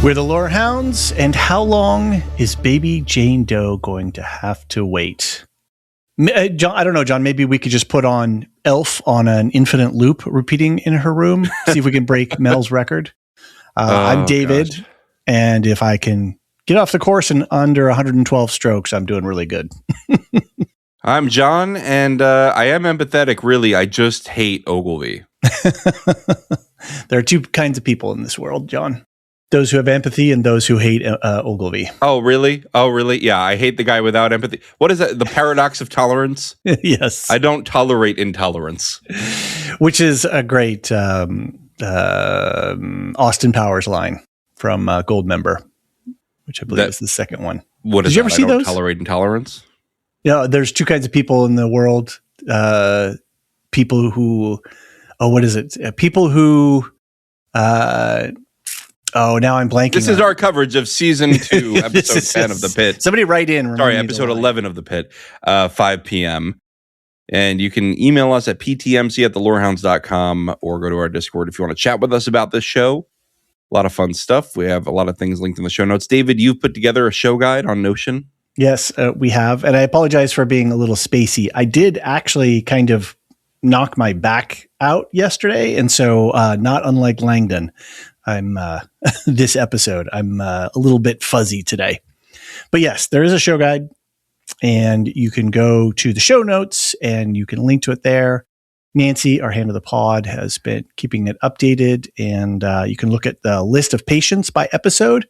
We're the Lorehounds, and how long is baby Jane Doe going to have to wait? John, I don't know, John, maybe we could just put on Elf on an infinite loop repeating in her room, see if we can break Mel's record. I'm David, gosh. And if I can get off the course in under 112 strokes, I'm doing really good. I'm John, and I am empathetic, really. I just hate Ogilvie. There are two kinds of people in this world, John. Those who have empathy and those who hate Ogilvie. Oh, really? Yeah, I hate the guy without empathy. What is that? The paradox of tolerance? Yes. I don't tolerate intolerance. Which is a great Austin Powers line from Goldmember, which I believe is the second one. What is Did you ever see those? Tolerate intolerance? Yeah, there's two kinds of people in the world. People who, what is it? People who, now I'm blanking. This is our coverage of season 2, episode 10 of The Pitt. Somebody write in. Sorry, episode 11 of The Pitt, 5 p.m. And you can email us at ptmc@thelorehounds.com or go to our Discord if you want to chat with us about this show. A lot of fun stuff. We have a lot of things linked in the show notes. David, you've put together a show guide on Notion. Yes, we have. And I apologize for being a little spacey. I did actually kind of knock my back out yesterday. And so not unlike Langdon, I'm this episode, I'm a little bit fuzzy today. But yes, there is a show guide, and you can go to the show notes and you can link to it there. Nancy, our hand of the pod, has been keeping it updated, and you can look at the list of patients by episode,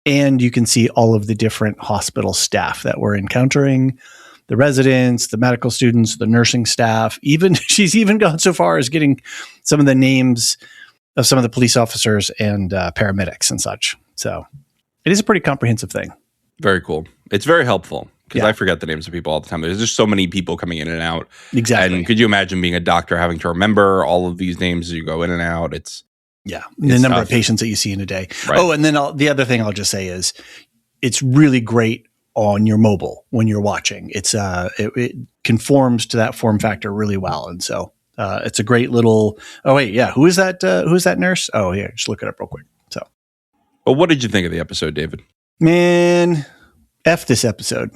and you can see all of the different hospital staff that we're encountering, the residents, the medical students, the nursing staff. She's even gone so far as getting some of the names of some of the police officers and paramedics and such. So it is a pretty comprehensive thing. Very cool. It's very helpful because I forget the names of people all the time. There's just so many people coming in and out. Exactly. And could you imagine being a doctor having to remember all of these names as you go in and out? It's the number of patients that you see in a day. Right. Oh, and then the other thing I'll just say is it's really great on your mobile when you're watching. It's it conforms to that form factor really well. And so it's a great little, who is that nurse? Oh, here, just look it up real quick. So, well, what did you think of the episode, David? Man, F this episode.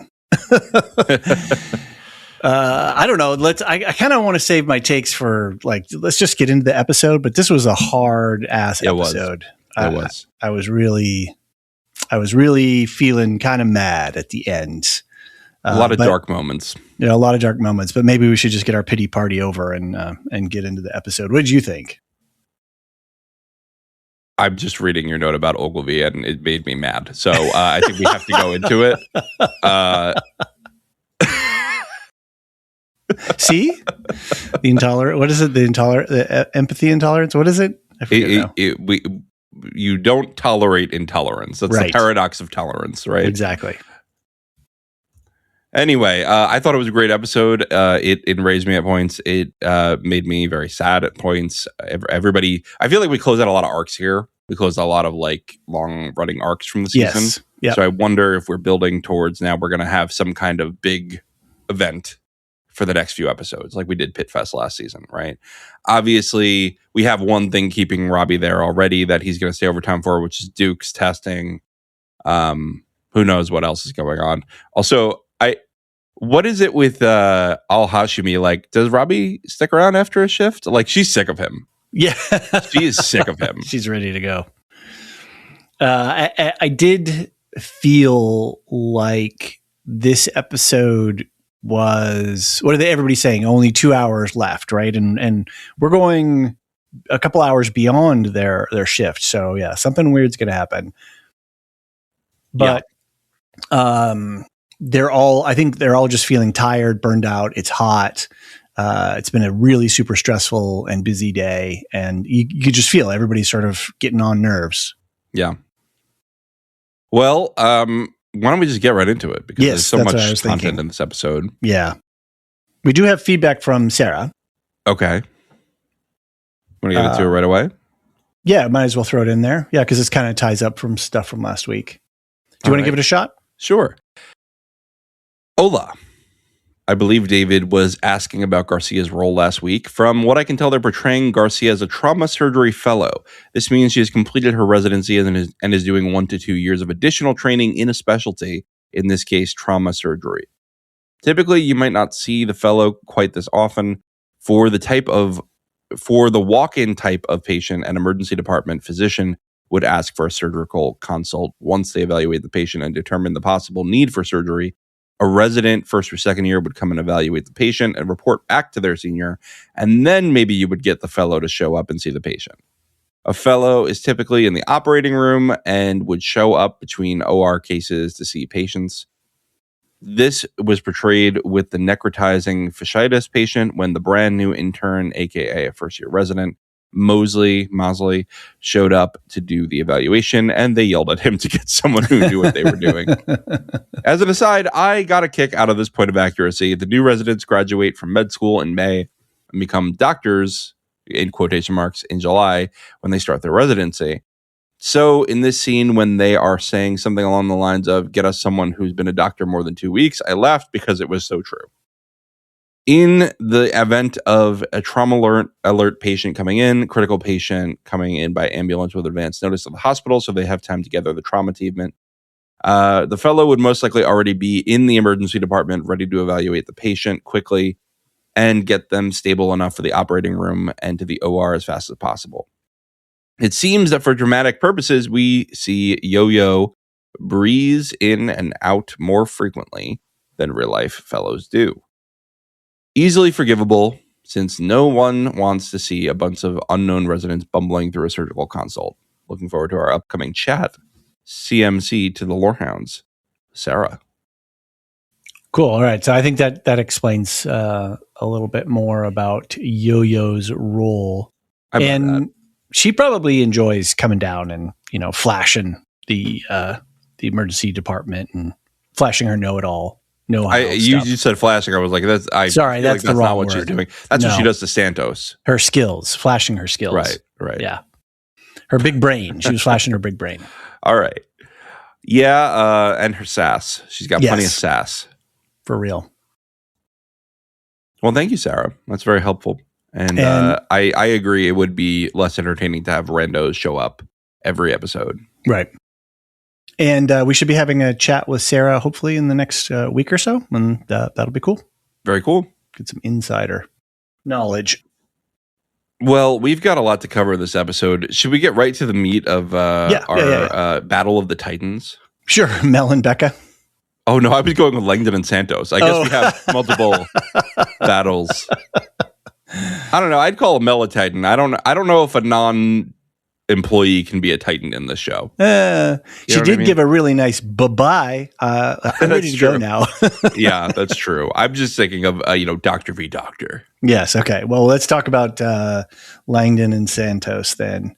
I don't know. I kind of want to save my takes for let's just get into the episode, but this was a hard ass episode. It was. I was really feeling kind of mad at the end. A lot of dark moments. A lot of dark moments, but maybe we should just get our pity party over and get into the episode. What did you think? I'm just reading your note about Ogilvie, and it made me mad. So I think we have to go into it. See? The intolerant. What is it? The empathy intolerance? What is it? I forget now. You don't tolerate intolerance. That's right. The paradox of tolerance, right? Exactly. Anyway, I thought it was a great episode. It raised me at points. It made me very sad at points. Everybody, I feel like we closed out a lot of arcs here. We closed out a lot of long running arcs from the season. Yes. Yep. So I wonder if we're building towards now we're going to have some kind of big event for the next few episodes, like we did Pitt Fest last season, right? Obviously, we have one thing keeping Robbie there already that he's going to stay overtime for, which is Duke's testing. Who knows what else is going on? Also, what is it with Al-Hashimi? Does Robbie stick around after a shift? She's sick of him. Yeah. She is sick of him. She's ready to go. I did feel like this episode was, what are everybody saying? Only 2 hours left, right? And we're going a couple hours beyond their shift. So yeah, something weird's going to happen. But I think they're all just feeling tired, burned out. It's hot. It's been a really super stressful and busy day, and you just feel everybody's sort of getting on nerves. Yeah. Well, why don't we just get right into it? Because there's so much content in this episode. Yeah. We do have feedback from Sarah. Okay. Want to get into it right away? Yeah, might as well throw it in there. Yeah, because this kind of ties up from stuff from last week. Do you want to give it a shot? Sure. Hola. I believe David was asking about Garcia's role last week. From what I can tell, they're portraying Garcia as a trauma surgery fellow. This means she has completed her residency and is doing 1 to 2 years of additional training in a specialty, in this case, trauma surgery. Typically, you might not see the fellow quite this often. For the walk-in type of patient, an emergency department physician would ask for a surgical consult once they evaluate the patient and determine the possible need for surgery. A resident first or second year would come and evaluate the patient and report back to their senior, and then maybe you would get the fellow to show up and see the patient. A fellow is typically in the operating room and would show up between OR cases to see patients. This was portrayed with the necrotizing fasciitis patient when the brand new intern, aka a first-year resident, Mosley, showed up to do the evaluation, and they yelled at him to get someone who knew what they were doing. As an aside, I got a kick out of this point of accuracy. The new residents graduate from med school in May and become doctors, in quotation marks, in July when they start their residency. So in this scene, when they are saying something along the lines of, get us someone who's been a doctor more than 2 weeks, I laughed because it was so true. In the event of a trauma alert patient coming in, critical patient coming in by ambulance with advance notice of the hospital, so they have time to gather the trauma treatment, the fellow would most likely already be in the emergency department, ready to evaluate the patient quickly and get them stable enough for the operating room and to the OR as fast as possible. It seems that for dramatic purposes, we see Yo-Yo breeze in and out more frequently than real-life fellows do. Easily forgivable, since no one wants to see a bunch of unknown residents bumbling through a surgical consult. Looking forward to our upcoming chat. CMC to the Lorehounds. Sarah. Cool. All right. So I think that explains a little bit more about Yo-Yo's role. And she probably enjoys coming down and, flashing the emergency department and flashing her know-it-all. You said flashing. I was like, that's the wrong not what word. she's doing. That's what she does to Santos. Her skills, flashing her skills. Right. Yeah. Her big brain. She was flashing her big brain. All right. Yeah, and her sass. She's got plenty of sass. For real. Well, thank you, Sarah. That's very helpful. And I agree. It would be less entertaining to have randos show up every episode. Right. And we should be having a chat with Sarah, hopefully in the next week or so. And that'll be cool. Very cool. Get some insider knowledge. Well, we've got a lot to cover this episode. Should we get right to the meat of our Battle of the Titans? Sure. Mel and Becca. Oh, no. I was going with Langdon and Santos. I guess we have multiple battles. I don't know. I'd call Mel a Titan. I don't know if a non-employee can be a Titan in this show. She did give a really nice bye-bye. I'm ready to go now. Yeah, that's true. I'm just thinking of, Dr. v. Doctor. Yes. Okay. Well, let's talk about Langdon and Santos then.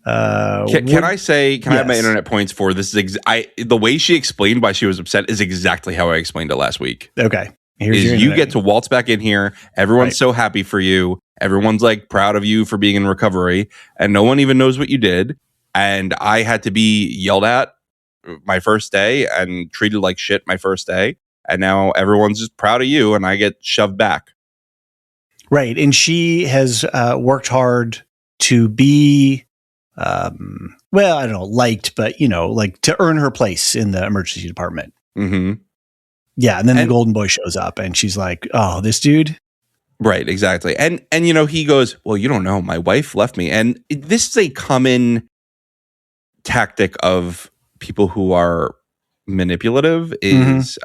Can I have my internet points for this? The way she explained why she was upset is exactly how I explained it last week. Okay. You get to waltz back in here. Everyone's so happy for you. Everyone's like proud of you for being in recovery, and no one even knows what you did. And I had to be yelled at my first day and treated like shit my first day. And now everyone's just proud of you, and I get shoved back. Right. And she has worked hard to be, I don't know, liked, but, like to earn her place in the emergency department. Mm-hmm. Yeah. And then the golden boy shows up and she's like, oh, this dude. Right. Exactly. And he goes, well, you don't know. My wife left me. And this is a common tactic of people who are manipulative is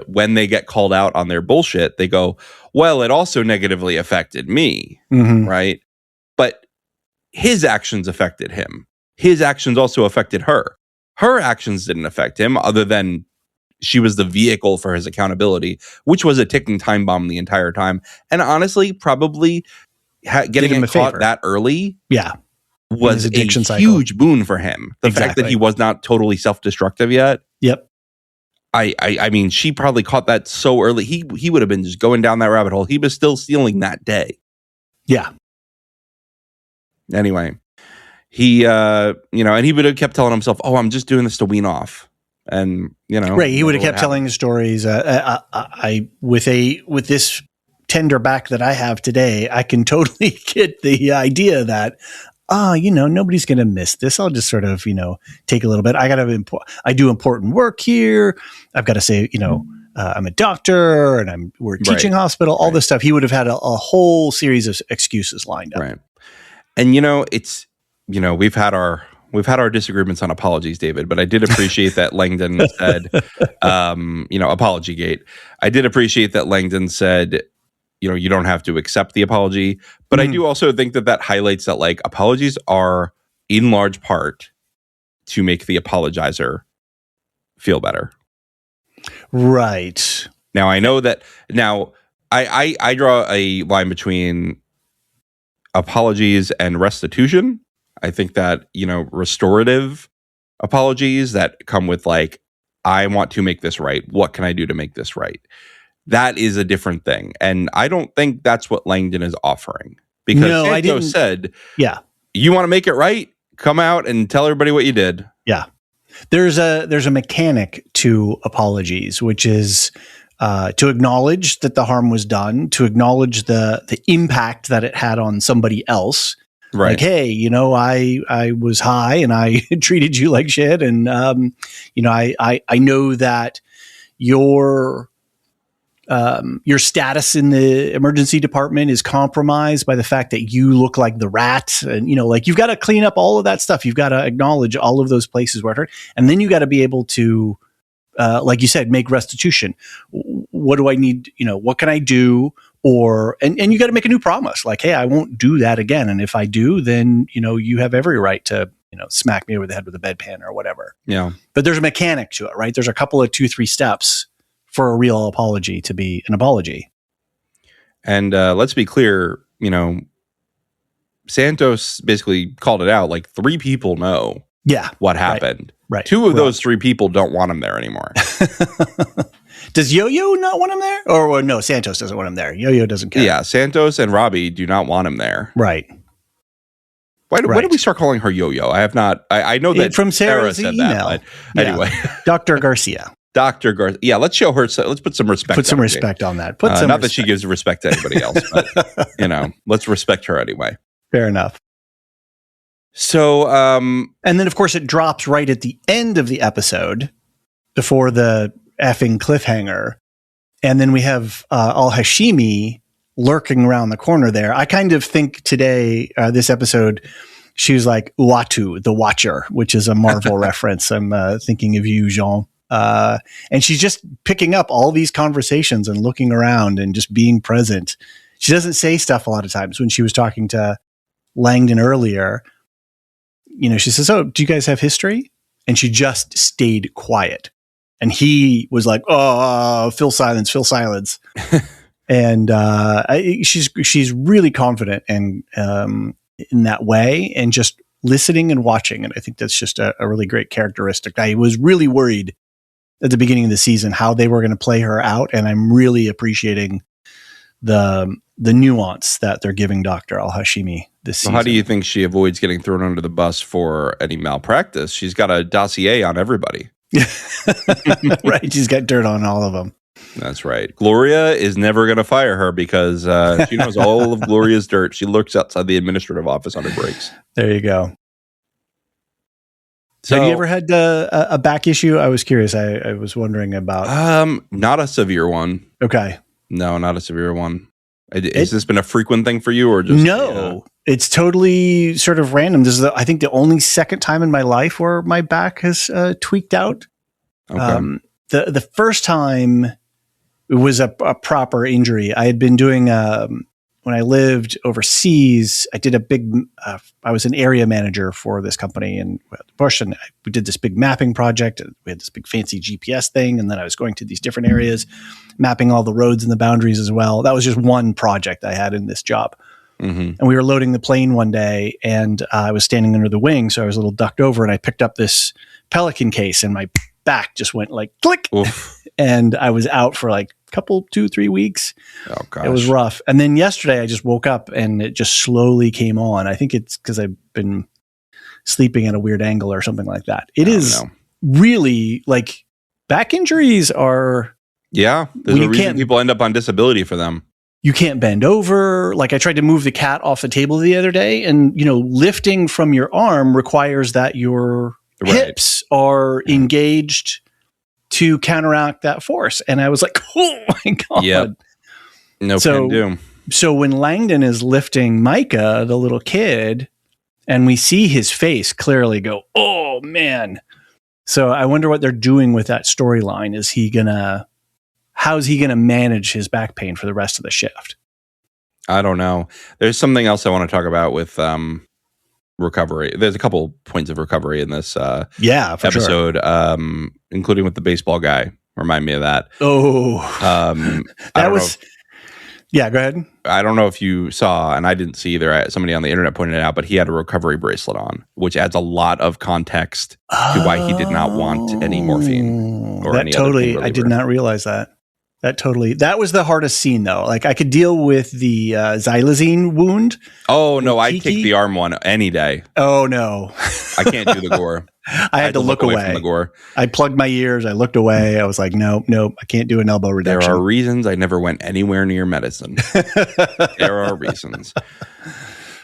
when they get called out on their bullshit, they go, well, it also negatively affected me. Mm-hmm. Right. But his actions affected him. His actions also affected her. Her actions didn't affect him other than she was the vehicle for his accountability, which was a ticking time bomb the entire time. And honestly, probably getting him caught that early was a huge boon for him. The fact that he was not totally self-destructive yet. Yep. I mean, she probably caught that so early. He would have been just going down that rabbit hole. He was still stealing that day. Yeah. Anyway, he, and he would have kept telling himself, oh, I'm just doing this to wean off. And, right. He would have kept telling his stories. With this tender back that I have today, I can totally get the idea that, nobody's going to miss this. I'll just sort of, take a little bit. I do important work here. I've got to say, I'm a doctor and we're a teaching hospital, all this stuff. He would have had a whole series of excuses lined up. Right. And, it's, we've had our disagreements on apologies, David, but I did appreciate that Langdon said, Apologygate. I did appreciate that Langdon said, you don't have to accept the apology. But I do also think that highlights that, like, apologies are in large part to make the apologizer feel better. Right. Now, I know that I draw a line between apologies and restitution. I think that, restorative apologies that come with, like, I want to make this right. What can I do to make this right? That is a different thing. And I don't think that's what Langdon is offering. Because Santos said, you want to make it right? Come out and tell everybody what you did. Yeah. There's a mechanic to apologies, which is to acknowledge that the harm was done, to acknowledge the impact that it had on somebody else. Right. Like, hey, I was high and I treated you like shit. And, I know that your status in the emergency department is compromised by the fact that you look like the rat. And, you've got to clean up all of that stuff. You've got to acknowledge all of those places where it hurt. And then you got to be able to, like you said, make restitution. What do I need? What can I do? And you got to make a new promise. Like, hey, I won't do that again. And if I do, then, you have every right to, smack me over the head with a bedpan or whatever. Yeah. But there's a mechanic to it, right? There's a couple of 2-3 steps for a real apology to be an apology. And let's be clear, Santos basically called it out. Like, 3 people know what happened. Right. 2 of those 3 people don't want him there anymore. Does Yo-Yo not want him there? Or no, Santos doesn't want him there. Yo-Yo doesn't care. Yeah, Santos and Robbie do not want him there. Right. Why did we start calling her Yo-Yo? I have not. I know that from Sarah's Sarah said email. That, but anyway. Dr. Garcia. Dr. Garcia. Yeah, let's show her. Let's put some respect. Put some respect on that. Not that she gives respect to anybody else, but let's respect her anyway. Fair enough. So, and then of course it drops right at the end of the episode before the effing cliffhanger, and then we have Al-Hashimi lurking around the corner there. I kind of think today, this episode, she was like Uatu, the Watcher, which is a Marvel reference. I'm thinking of you, Jean. And she's just picking up all these conversations and looking around and just being present. She doesn't say stuff a lot of times. When she was talking to Langdon earlier, she says, "Oh, do you guys have history?" And she just stayed quiet. And he was like, "Oh, Phil silence." And she's really confident and in that way, and just listening and watching. And I think that's just a really great characteristic. I was really worried at the beginning of the season how they were going to play her out, and I'm really appreciating the nuance that they're giving Dr. Al-Hashimi this season. How do you think she avoids getting thrown under the bus for any malpractice? She's got a dossier on everybody. Right. She's got dirt on all of them. That's right. Gloria is never going to fire her because she knows all of Gloria's dirt. She lurks outside the administrative office on her breaks. There you go. So, have you ever had a back issue? I was curious. I was wondering about. Not a severe one. Okay. No, not a severe one. Has this been a frequent thing for you, or just no? It's totally sort of random. This is, I think, the only second time in my life where my back has tweaked out. Okay. The first time it was a proper injury. I had been doing when I lived overseas. I did a big. I was an area manager for this company in Bush, and we did this big mapping project. We had this big fancy GPS thing, and then I was going to these different areas, mapping all the roads and the boundaries as well. That was just one project I had in this job. Mm-hmm. And we were loading the plane one day, and I was standing under the wing, so I was a little ducked over, and I picked up this Pelican case, and my back just went like click, and I was out for like a couple, 2-3 weeks. Oh gosh, it was rough. And then yesterday, I just woke up, and it just slowly came on. I think it's because I've been sleeping at a weird angle or something like that. It is really, like, back injuries are... Yeah, there's a reason people end up on disability for them. You can't bend over. Like, I tried to move the cat off the table the other day, and, lifting from your arm requires that your hips are engaged to counteract that force. And I was like, oh my God. Yep. No can do. So when Langdon is lifting Micah, the little kid, and we see his face clearly go, oh man. So I wonder what they're doing with that storyline. How's he going to manage his back pain for the rest of the shift? I don't know. There's something else I want to talk about with recovery. There's a couple points of recovery in this episode, including with the baseball guy. Remind me of that. Oh, that was... Yeah, go ahead. I don't know if you saw, and I didn't see either. Somebody on the internet pointed it out, but he had a recovery bracelet on, which adds a lot of context to why he did not want any morphine or any other pain reliever. I did not realize that. That was the hardest scene, though. Like, I could deal with the xylazine wound. Oh, no, I'd take the arm one any day. Oh, no. I can't do the gore. I had to look away from the gore. I plugged my ears. I looked away. I was like, nope, I can't do an elbow reduction. There are reasons I never went anywhere near medicine. There are reasons.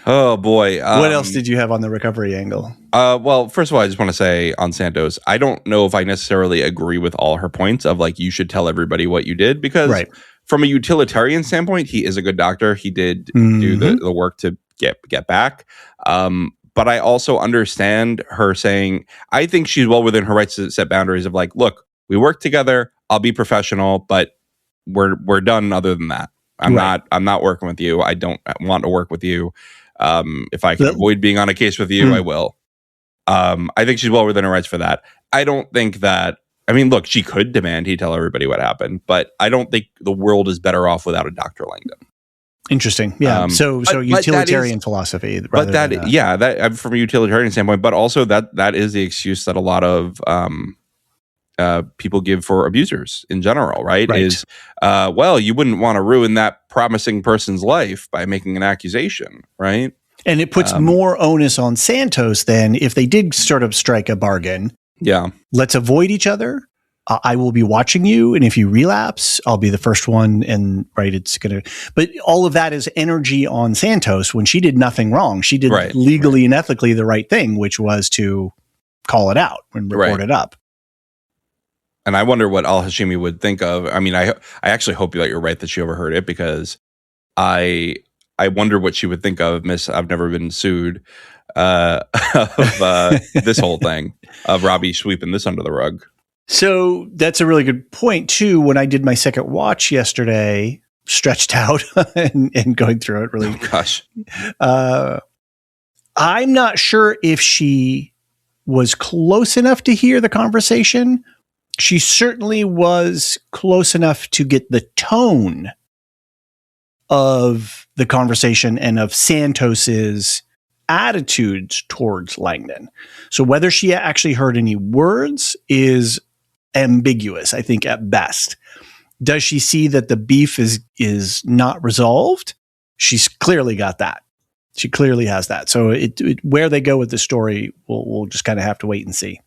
Oh, boy. What else did you have on the recovery angle? Well, first of all, I just want to say on Santos, I don't know if I necessarily agree with all her points of like, you should tell everybody what you did, because from a utilitarian standpoint, he is a good doctor. He did do the work to get back. But I also understand her saying, I think she's well within her rights to set boundaries of like, look, we work together. I'll be professional, but we're done other than that. I'm not working with you. I don't want to work with you. If I can avoid being on a case with you, I will. I think she's well within her rights for that. I don't think that, I mean, look, she could demand he tell everybody what happened, but I don't think the world is better off without a Dr. Langdon. Interesting. Yeah. So utilitarian philosophy. But that from a utilitarian standpoint, but also that is the excuse that a lot of people give for abusers in general, right? Is, well, you wouldn't want to ruin that promising person's life by making an accusation, right? And it puts more onus on Santos than if they did sort of strike a bargain. Yeah. Let's avoid each other. I will be watching you. And if you relapse, I'll be the first one. And but all of that is energy on Santos when she did nothing wrong. She did legally and ethically the right thing, which was to call it out and report it up. And I wonder what Al-Hashimi would think of. I mean, I actually hope that you're right that she overheard it, because I wonder what she would think of Miss I've Never Been Sued of this whole thing, of Robbie sweeping this under the rug. So that's a really good point, too. When I did my second watch yesterday, stretched out and going through it really. Oh, gosh. I'm not sure if she was close enough to hear the conversation. She certainly was close enough to get the tone of the conversation and of Santos's attitudes towards Langdon. So whether she actually heard any words is ambiguous, I think, at best. Does she see that the beef is not resolved? She's clearly got that. She clearly has that. So where they go with the story, we'll just kind of have to wait and see.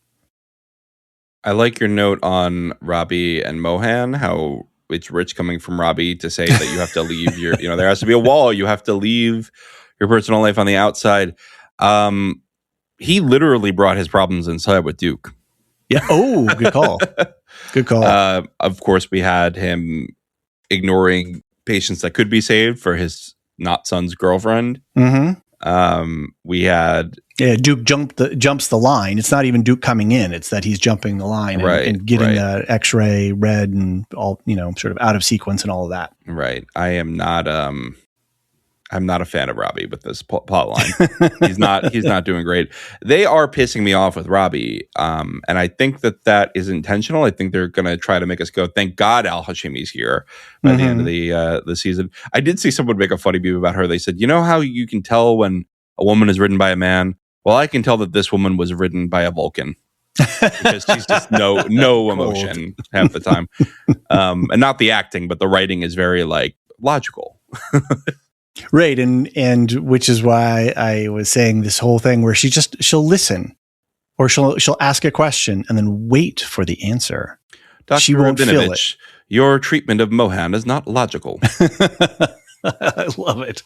I like your note on Robbie and Mohan, how it's rich coming from Robbie to say that you have to leave your, there has to be a wall. You have to leave your personal life on the outside. He literally brought his problems inside with Duke. Yeah. Oh, good call. Good call. Of course, we had him ignoring patients that could be saved for his not son's girlfriend. Mm-hmm. We had Duke jumps the line. It's not even Duke coming in; it's that he's jumping the line and getting the X-ray read and all sort of out of sequence and all of that. Right. I'm not a fan of Robbie with this plot line. He's not doing great. They are pissing me off with Robbie. And I think that is intentional. I think they're going to try to make us go, thank God Al-Hashimi's here by the end of the season. I did see someone make a funny beef about her. They said, you know how you can tell when a woman is ridden by a man? Well, I can tell that this woman was ridden by a Vulcan. Because she's just no emotion half the time. And not the acting, but the writing is very logical. Right, and which is why I was saying this whole thing where she'll listen. Or she'll ask a question and then wait for the answer. Dr. She won't feel it. Rabinovich, your treatment of Mohan is not logical. I love it.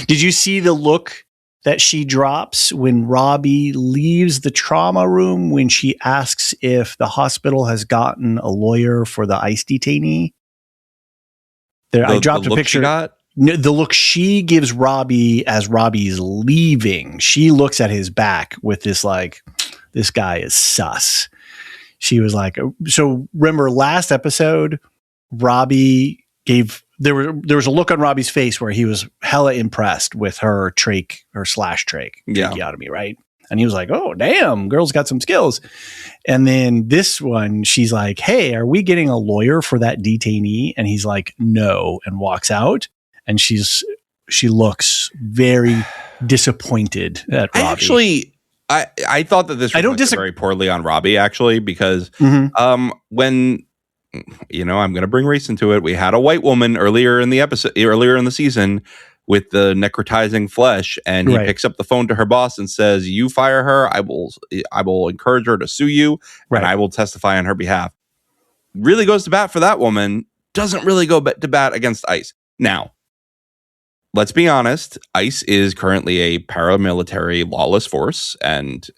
Did you see the look that she drops when Robbie leaves the trauma room when she asks if the hospital has gotten a lawyer for the ICE detainee? I dropped a picture. The look she gives Robbie as Robbie's leaving. She looks at his back with this like, this guy is sus. She was like, so remember last episode, Robbie there was a look on Robbie's face where he was hella impressed with her slash trach tracheotomy, right? And he was like, oh, damn, girl's got some skills. And then this one, she's like, hey, are we getting a lawyer for that detainee? And he's like, no, and walks out. And she looks very disappointed at Robbie. Actually, I thought that this reflected very poorly on Robbie, actually, because when, I'm going to bring race into it. We had a white woman earlier in the season with the necrotizing flesh, and he picks up the phone to her boss and says, you fire her. I will encourage her to sue you, and I will testify on her behalf. Really goes to bat for that woman. Doesn't really go to bat against ICE. Now, let's be honest. ICE is currently a paramilitary lawless force, and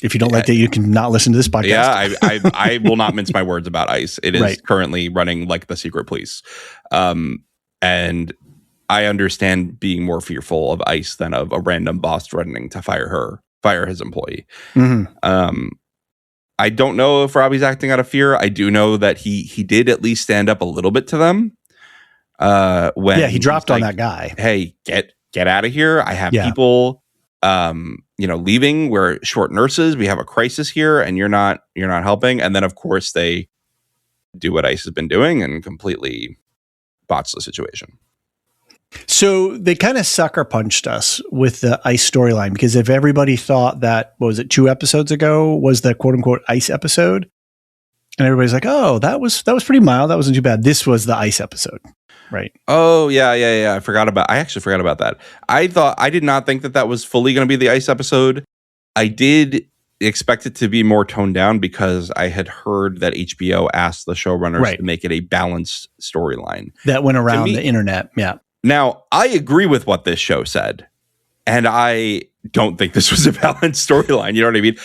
if you don't like that, you can not listen to this podcast. Yeah, I will not mince my words about ICE. It is currently running like the secret police. And I understand being more fearful of ICE than of a random boss threatening to fire his employee. I don't know if Robbie's acting out of fear. I do know that he did at least stand up a little bit to them. When he dropped on that guy. Hey, get out of here. I have people leaving. We're short nurses. We have a crisis here, and you're not helping. And then, of course, they do what ICE has been doing and completely botch the situation. So they kind of sucker punched us with the ICE storyline, because if everybody thought that, what was it, 2 episodes ago was the quote unquote ICE episode, and everybody's like, oh, that was pretty mild. That wasn't too bad. This was the ICE episode. Right. Oh, yeah. I actually forgot about that. I did not think that was fully going to be the ICE episode. I did expect it to be more toned down because I had heard that HBO asked the showrunners to make it a balanced storyline. That went around the internet. Yeah. Now, I agree with what this show said, and I don't think this was a balanced storyline. You know what I mean?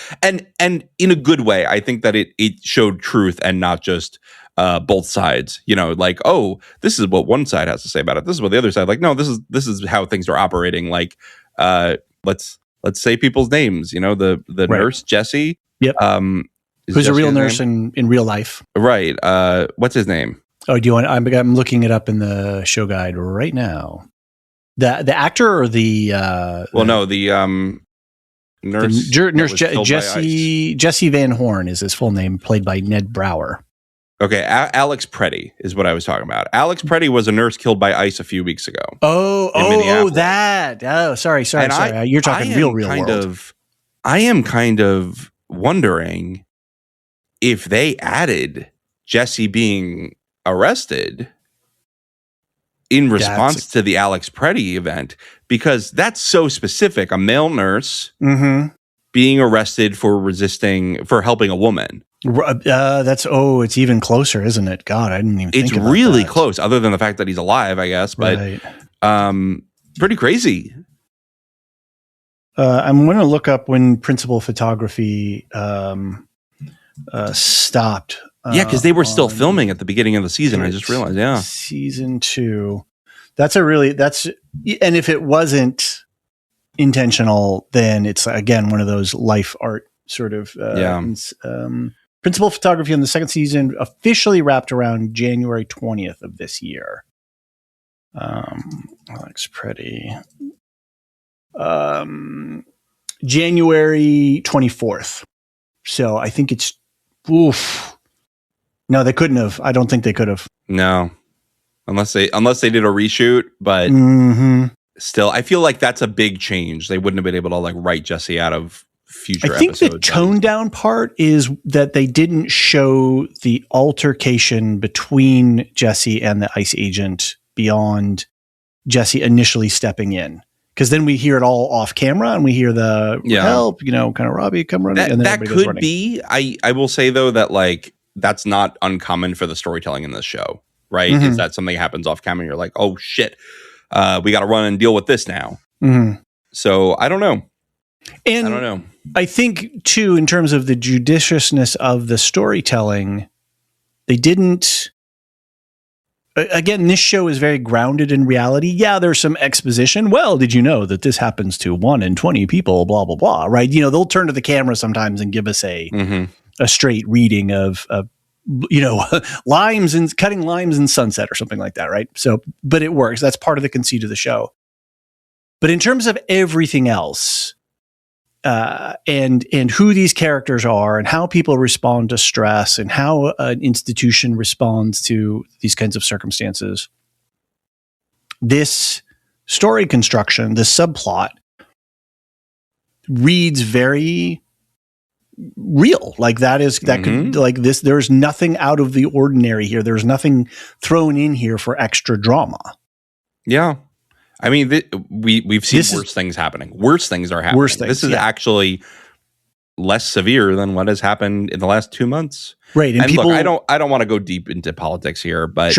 And in a good way, I think that it showed truth and not just both sides, like, oh, this is what one side has to say about it. This is what the other side, like, no, this is how things are operating. Like, let's say people's names, the nurse, Jesse. Yep. Who's a real nurse in real life. Right. What's his name? Oh, do you want, I'm looking it up in the show guide right now. The actor or the, nurse. Nurse Jesse Van Horn is his full name, played by Ned Brower. Okay, Alex Preddy is what I was talking about. Alex Preddy was a nurse killed by ICE a few weeks ago. That. Oh, sorry. You're talking real world. I am kind of wondering if they added Jesse being arrested in response to the Alex Preddy event, because that's so specific. A male nurse being arrested for helping a woman. It's even closer, isn't it? God, I didn't even think about that. It's really close, other than the fact that he's alive, I guess. But pretty crazy. I'm going to look up when principal photography stopped. Because they were still filming at the beginning of the season. I just realized, season 2. And if it wasn't intentional, then it's again one of those life art sort of. Principal photography on the second season officially wrapped around January 20th of this year. Alex Preddy. January 24th. So I think it's. Oof. No, they couldn't have. I don't think they could have. No, unless they did a reshoot. But still, I feel like that's a big change. They wouldn't have been able to write Jesse out of future episodes. I think the tone down part is that they didn't show the altercation between Jesse and the ICE agent beyond Jesse initially stepping in. Because then we hear it all off camera and we hear the help, kind of Robbie come running. And then that could be. I will say though that like that's not uncommon for the storytelling in this show, right? Mm-hmm. Is that something happens off camera and you're like, oh shit, we got to run and deal with this now. Mm-hmm. So I don't know. And I don't know. I think too, in terms of the judiciousness of the storytelling, they didn't. Again, this show is very grounded in reality. Yeah, there's some exposition. Well, did you know that this happens to 1 in 20 people, blah, blah, blah, right? They'll turn to the camera sometimes and give us a straight reading of limes and cutting limes in sunset or something like that, right? So, but it works. That's part of the conceit of the show. But in terms of everything else, and who these characters are and how people respond to stress and how an institution responds to these kinds of circumstances, this story construction, this subplot reads very real. Like could like this, there's nothing out of the ordinary here. There's nothing thrown in here for extra drama. Yeah. I mean, we've seen worse things happening. Worse things are happening. This is actually less severe than what has happened in the last 2 months. Right. And look, I don't want to go deep into politics here, but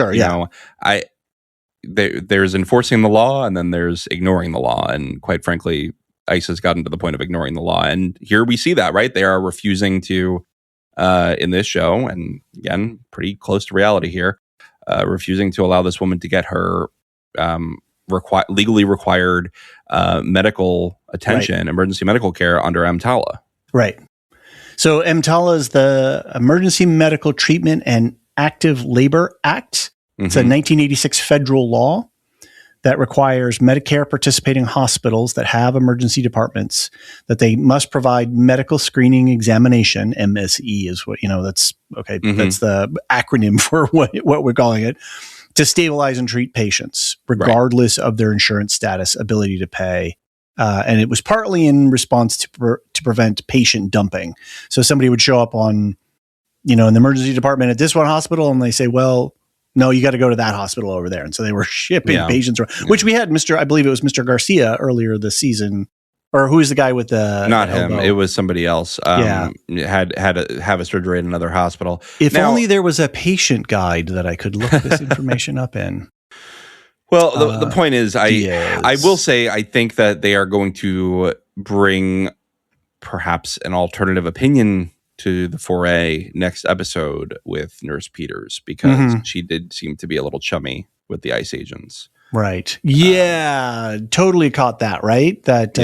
there's enforcing the law and then there's ignoring the law. And quite frankly, ICE has gotten to the point of ignoring the law. And here we see that, right? They are refusing to, in this show, and again, pretty close to reality here, refusing to allow this woman to get her legally required medical attention, emergency medical care under EMTALA. Right. So EMTALA is the Emergency Medical Treatment and Active Labor Act. It's a 1986 federal law that requires Medicare participating hospitals that have emergency departments that they must provide medical screening examination. MSE is what, that's okay. That's the acronym for what we're calling it. To stabilize and treat patients, regardless of their insurance status, ability to pay. And it was partly in response to prevent patient dumping. So somebody would show up in the emergency department at this one hospital, and they say, well, no, you got to go to that hospital over there. And so they were shipping patients, which we had I believe it was Mr. Garcia earlier this season. Or who's the guy with the not the him? It was somebody else. Had to have a surgery at another hospital. If only there was a patient guide that I could look this information up in. Well, the point is, I will say I think that they are going to bring perhaps an alternative opinion to the foray next episode with Nurse Peters, because she did seem to be a little chummy with the ICE agents. Right. Yeah. Totally caught that, right? That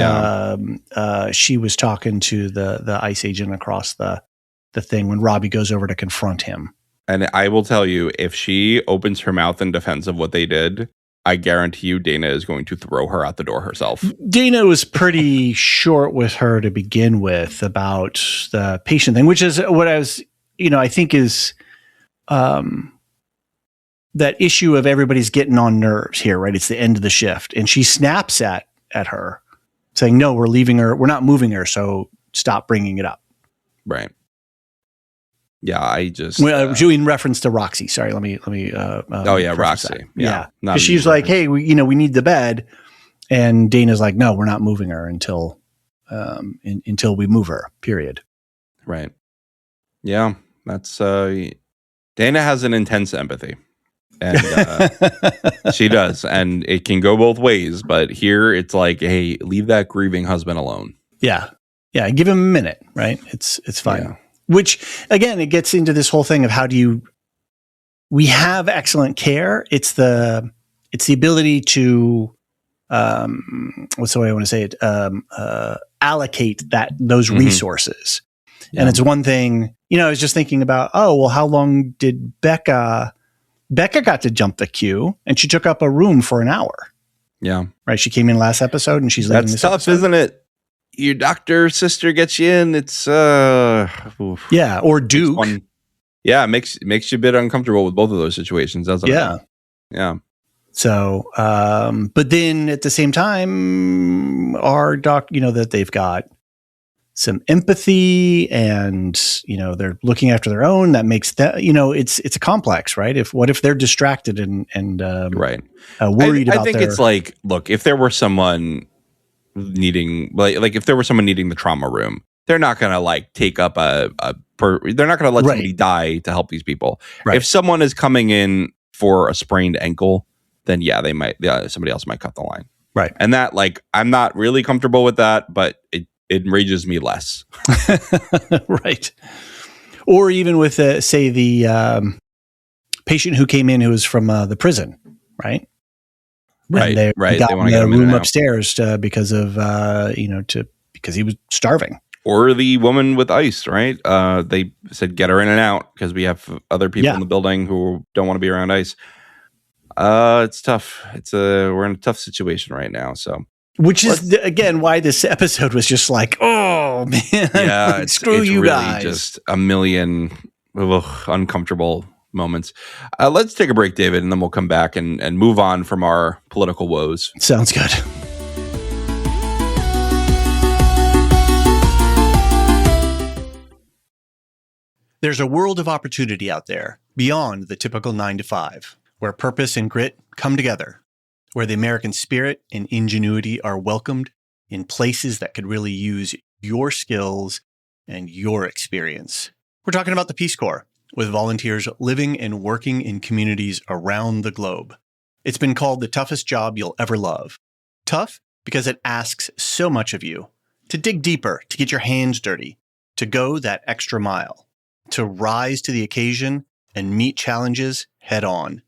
she was talking to the ICE agent across the thing when Robbie goes over to confront him. And I will tell you, if she opens her mouth in defense of what they did, I guarantee you Dana is going to throw her out the door herself. Dana was pretty short with her to begin with about the patient thing, which is what I was, I think is that issue of everybody's getting on nerves here, right? It's the end of the shift. And she snaps at her saying, no, we're leaving her. We're not moving her. So stop bringing it up. Right. Yeah. I just, in reference to Roxy. Sorry. Let me, Roxy. Yeah. Because she's like, hey, we need the bed. And Dana's like, no, we're not moving her until we move her, period. Right. Yeah. That's, Dana has an intense empathy. And she does, and it can go both ways. But here, it's like, hey, leave that grieving husband alone. Yeah, give him a minute, right? It's fine. Yeah. Which again, it gets into this whole thing of we have excellent care. It's the ability to what's the way I want to say it? Allocate those resources, and it's one thing. I was just thinking about, how long did Becca got to jump the queue, and she took up a room for an hour. Yeah. Right. She came in last episode, and she's leaving. That's tough, episode. Isn't it? Your doctor sister gets you in. It's oof. Yeah. Or Duke. Yeah. It makes you a bit uncomfortable with both of those situations, doesn't it? Yeah. Yeah. So, but then at the same time, our that they've got some empathy, and they're looking after their own. That makes that it's a complex, right? What if they're distracted and right worried about? I think it's like, look, if there were someone needing like if there was someone needing the trauma room, they're not going to like take up they're not going to let somebody die to help these people. Right. If someone is coming in for a sprained ankle, then somebody else might cut the line. Right. And that, like, I'm not really comfortable with that, but it enrages me less. Right. Or even with, say, the patient who came in who was from the prison, right? Right. They got they want to the get him room upstairs because of, because he was starving. Or the woman with ice, right? They said, get her in and out because we have other people in the building who don't want to be around ice. It's tough. We're in a tough situation right now. So, which is again why this episode was just like, oh man, yeah, screw it's you really guys. Just a million uncomfortable moments. Let's take a break, David, and then we'll come back and move on from our political woes. Sounds good. There's a world of opportunity out there beyond the typical 9-to-5. Where purpose and grit come together, where the American spirit and ingenuity are welcomed in places that could really use your skills and your experience. We're talking about the Peace Corps, with volunteers living and working in communities around the globe. It's been called the toughest job you'll ever love. Tough because it asks so much of you. To dig deeper, to get your hands dirty, to go that extra mile, to rise to the occasion and meet challenges head on.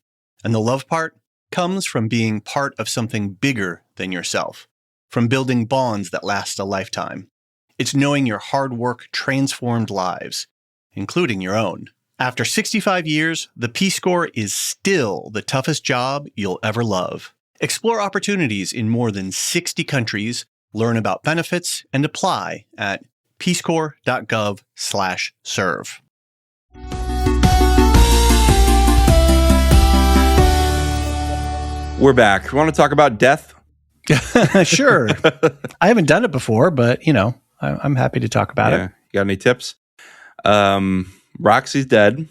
And the love part comes from being part of something bigger than yourself, from building bonds that last a lifetime. It's knowing your hard work transformed lives, including your own. After 65 years, the Peace Corps is still the toughest job you'll ever love. Explore opportunities in more than 60 countries, learn about benefits, and apply at peacecorps.gov/serve. We're back. We want to talk about death? Sure. I haven't done it before, but, I'm happy to talk about it. You got any tips? Roxy's dead.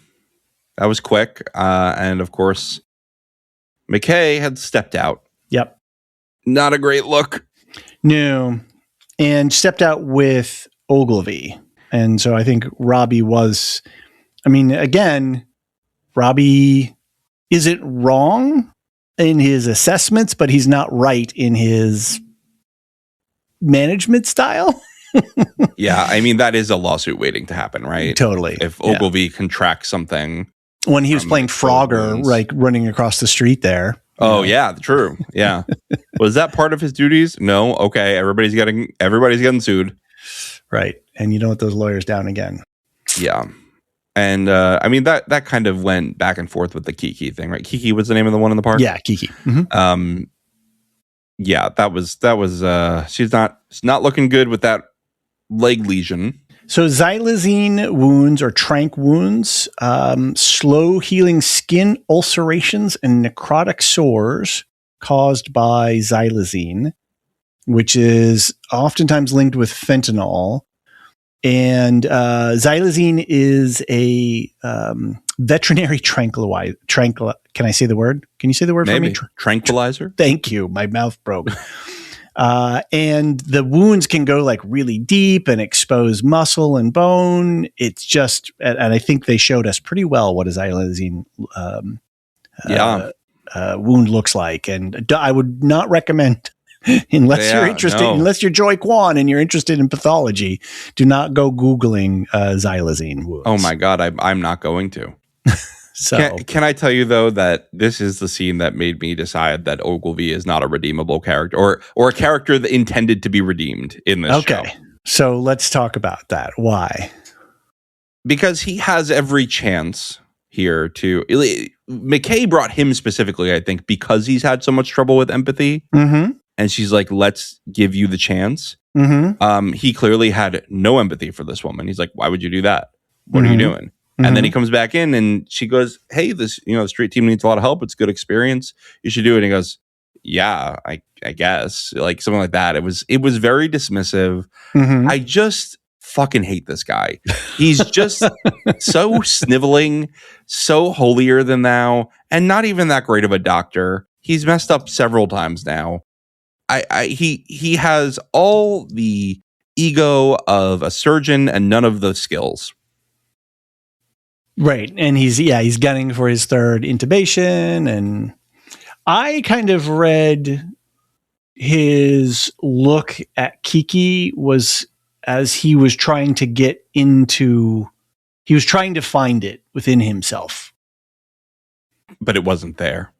That was quick. And, of course, McKay had stepped out. Yep. Not a great look. No. And stepped out with Ogilvie. And so I think Robbie was... again, Robbie isn't wrong in his assessments, but he's not right in his management style. Yeah, that is a lawsuit waiting to happen, right? Totally. If Ogilvie contracts something. When he was playing Frogger, like running across the street there. Oh, yeah, true. Yeah. Was that part of his duties? No. Okay, everybody's getting sued. Right. And you don't let those lawyers down again. Yeah. And that kind of went back and forth with the Kiki thing, right? Kiki was the name of the one in the park? Yeah, Kiki. Mm-hmm. Yeah, that was she's not looking good with that leg lesion. So xylazine wounds or tranq wounds, slow healing skin ulcerations and necrotic sores caused by xylazine, which is oftentimes linked with fentanyl. And xylazine is a veterinary tranquilizer. Can I say the word? Can you say the word Maybe. for me? Tranquilizer? Thank you. My mouth broke. And the wounds can go like really deep and expose muscle and bone. It's just, and I think they showed us pretty well what a xylazine wound looks like. And I would not recommend, unless you're interested, unless you're Joy Kwan and you're interested in pathology, do not go Googling xylazine wounds. Oh my God, I'm not going to. So can I tell you though that this is the scene that made me decide that Ogilvie is not a redeemable character or a character that intended to be redeemed in this show. Okay, so let's talk about that. Why? Because he has every chance here to... McKay brought him specifically, I think, because he's had so much trouble with empathy. Mm-hmm. And she's like, let's give you the chance. Mm-hmm. He clearly had no empathy for this woman. He's like, why would you do that? What are you doing? And then he comes back in and she goes, hey, this, the street team needs a lot of help. It's good experience. You should do it. And he goes, yeah, I guess, like something like that. It was very dismissive. Mm-hmm. I just fucking hate this guy. He's just so sniveling, so holier than thou, and not even that great of a doctor. He's messed up several times now. he has all the ego of a surgeon and none of the skills. Right. And he's gunning for his third intubation. And I kind of read his look at Kiki was as he was trying to find it within himself. But it wasn't there.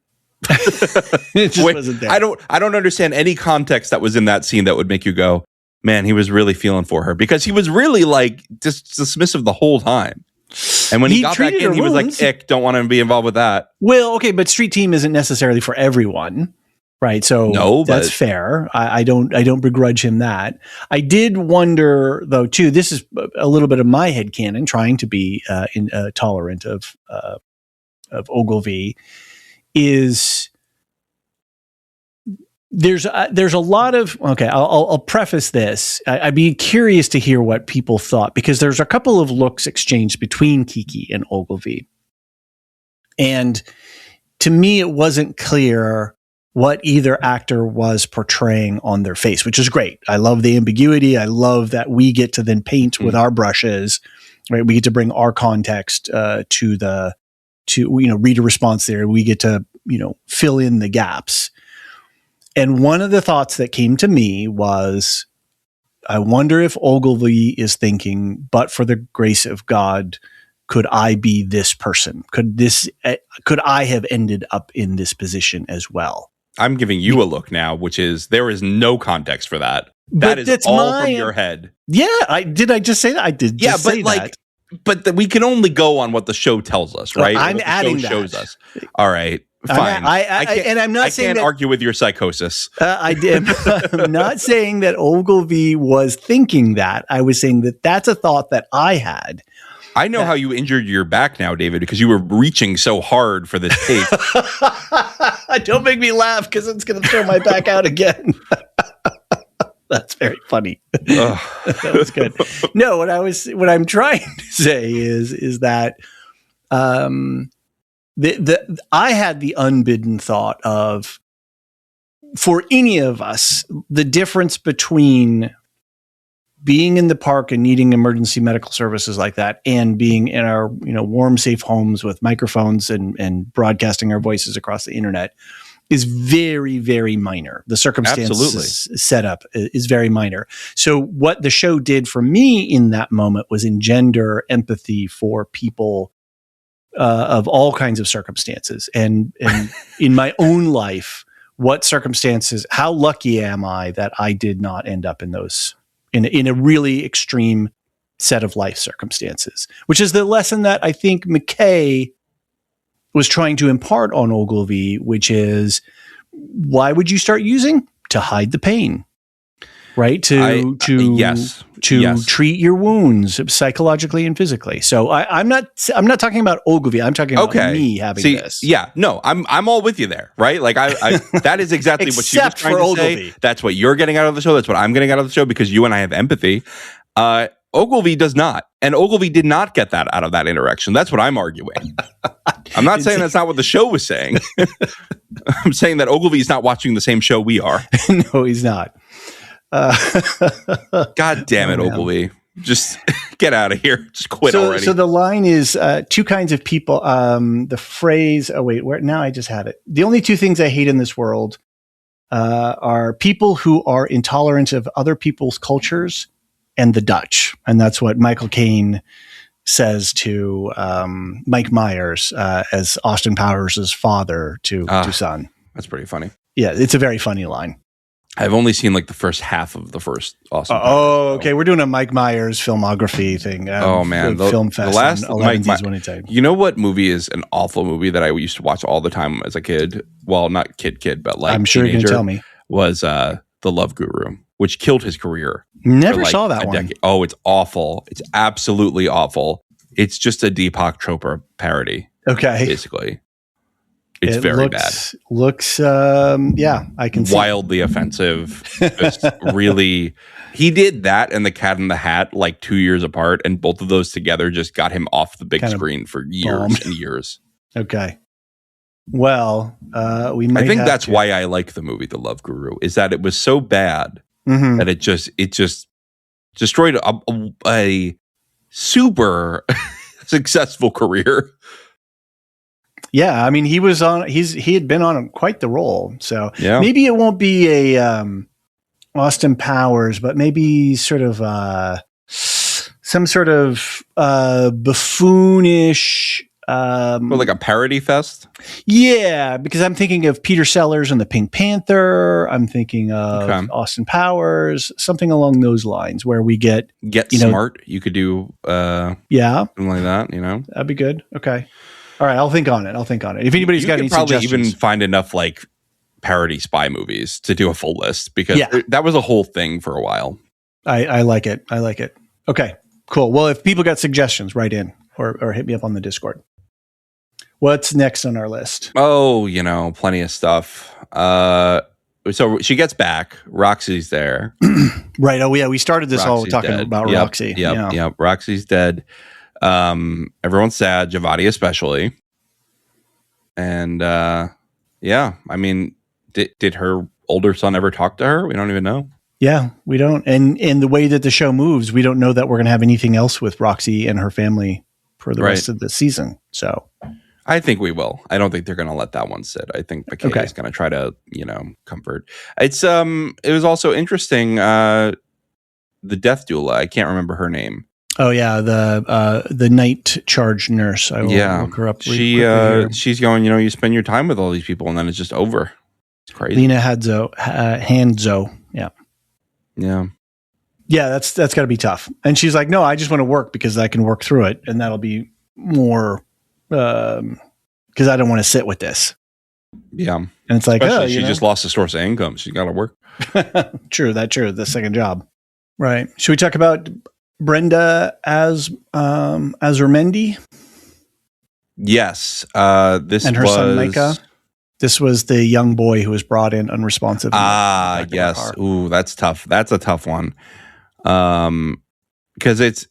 It just wasn't there. I don't understand any context that was in that scene that would make you go, man, he was really feeling for her, because he was really like just dismissive the whole time. And when he got back in, he was like, ick, don't want to be involved with that. Well, okay, but Street Team isn't necessarily for everyone, right? So that's fair. I don't begrudge him that. I did wonder, though, too, this is a little bit of my headcanon, trying to be tolerant of Ogilvie, is there's a lot of, okay, I'll preface this. I'd be curious to hear what people thought, because there's a couple of looks exchanged between Kiki and Ogilvie. And to me, it wasn't clear what either actor was portraying on their face, which is great. I love the ambiguity. I love that we get to then paint with our brushes, right? We get to bring our context to reader response there. We get to, fill in the gaps. And one of the thoughts that came to me was, I wonder if Ogilvie is thinking, but for the grace of God, could I be this person? Could I have ended up in this position as well? I'm giving you a look now, which is, there is no context for that. That is all from your head. Yeah. Did I just say that? I did just say that. But we can only go on what the show tells us, right? I'm adding that. Shows us. All right. Fine. I'm not saying I can't argue with your psychosis. I'm not saying that Ogilvie was thinking that. I was saying that that's a thought that I had. I know how you injured your back now, David, because you were reaching so hard for this tape. Don't make me laugh, because it's going to throw my back out again. That's very funny. That was good. No, what I'm trying to say is that I had the unbidden thought of, for any of us, the difference between being in the park and needing emergency medical services like that, and being in our warm, safe homes with microphones and broadcasting our voices across the internet, is very, very minor. The circumstances setup is very minor. So what the show did for me in that moment was engender empathy for people of all kinds of circumstances. And in my own life, what circumstances, how lucky am I that I did not end up in those, in a really extreme set of life circumstances, which is the lesson that I think McKay was trying to impart on Ogilvie, which is, why would you start using? To hide the pain, right? To treat your wounds psychologically and physically. So I'm not talking about Ogilvie. I'm talking about me having this. Yeah, no, I'm all with you there, right? Like I that is exactly what she was trying to Ogilvie. say. That's what you're getting out of the show. That's what I'm getting out of the show, because you and I have empathy. Ogilvie does not. And Ogilvie did not get that out of that interaction. That's what I'm arguing. I'm not saying that's not what the show was saying. I'm saying that Ogilvie is not watching the same show we are. No, he's not. God damn it, Ogilvie. Just get out of here. Just quit already. So the line is two kinds of people. The phrase, now I just had it. The only two things I hate in this world are people who are intolerant of other people's cultures and the Dutch. And that's what Michael Caine says to Mike Myers as Austin Powers' father to son. That's pretty funny. Yeah, it's a very funny line. I've only seen like the first half of the first Austin Powers. Okay. We're doing a Mike Myers filmography thing. Man. The film fest. The last You know what movie is an awful movie that I used to watch all the time as a kid? Well, not kid, but like I'm sure you can tell me. Was The Love Guru, which killed his career. Never saw that one. Decade. Oh, it's awful. It's absolutely awful. It's just a Deepak Chopra parody. Okay. Basically. It's very bad. Looks, I can see. Wildly offensive. Just really, he did that and The Cat in the Hat like 2 years apart, and both of those together just got him off the big screen for years and years. Okay. Well, we might. I think have that's to. why I like the movie The Love Guru, is that it was so bad that it just destroyed a super successful career. Yeah, I mean, he had been on quite the role. So Yeah. maybe it won't be a Austin Powers, but maybe sort of some sort of buffoonish. Or like a parody fest. Yeah, because I'm thinking of Peter Sellers and the Pink Panther. I'm thinking of Austin Powers, something along those lines, where we get smart. You could do something like that. That'd be good. Okay, all right. I'll think on it. If anybody's got any probably suggestions, even find enough like parody spy movies to do a full list, because that was a whole thing for a while. I like it. Okay, cool. Well, if people got suggestions, write in or hit me up on the Discord. What's next on our list? Oh, plenty of stuff. So she gets back. Roxy's there. Right. Oh, yeah. We started this Roxy's all talking dead. about Roxy. Yep. Roxy's dead. Everyone's sad, Javati especially. And I mean, did her older son ever talk to her? We don't even know. Yeah, we don't. And the way that the show moves, we don't know that we're going to have anything else with Roxy and her family for the rest of the season. So I think we will. I don't think they're going to let that one sit. I think McKay is going to try to, comfort. It was also interesting. The death doula. I can't remember her name. Oh yeah, the night charge nurse. I will look her up. She's going. You spend your time with all these people, and then it's just over. It's crazy. Lena Handzo. Yeah. That's got to be tough. And she's like, no, I just want to work because I can work through it, and that'll be more. Because I don't want to sit with this. Yeah. And it's like, she just lost a source of income. She's got to work. True. The second job. Right. Should we talk about Brenda as Azurmendi? Yes. This and her son Micah. This was the young boy who was brought in unresponsive. Yes. Ooh, that's tough. That's a tough one. Because it's,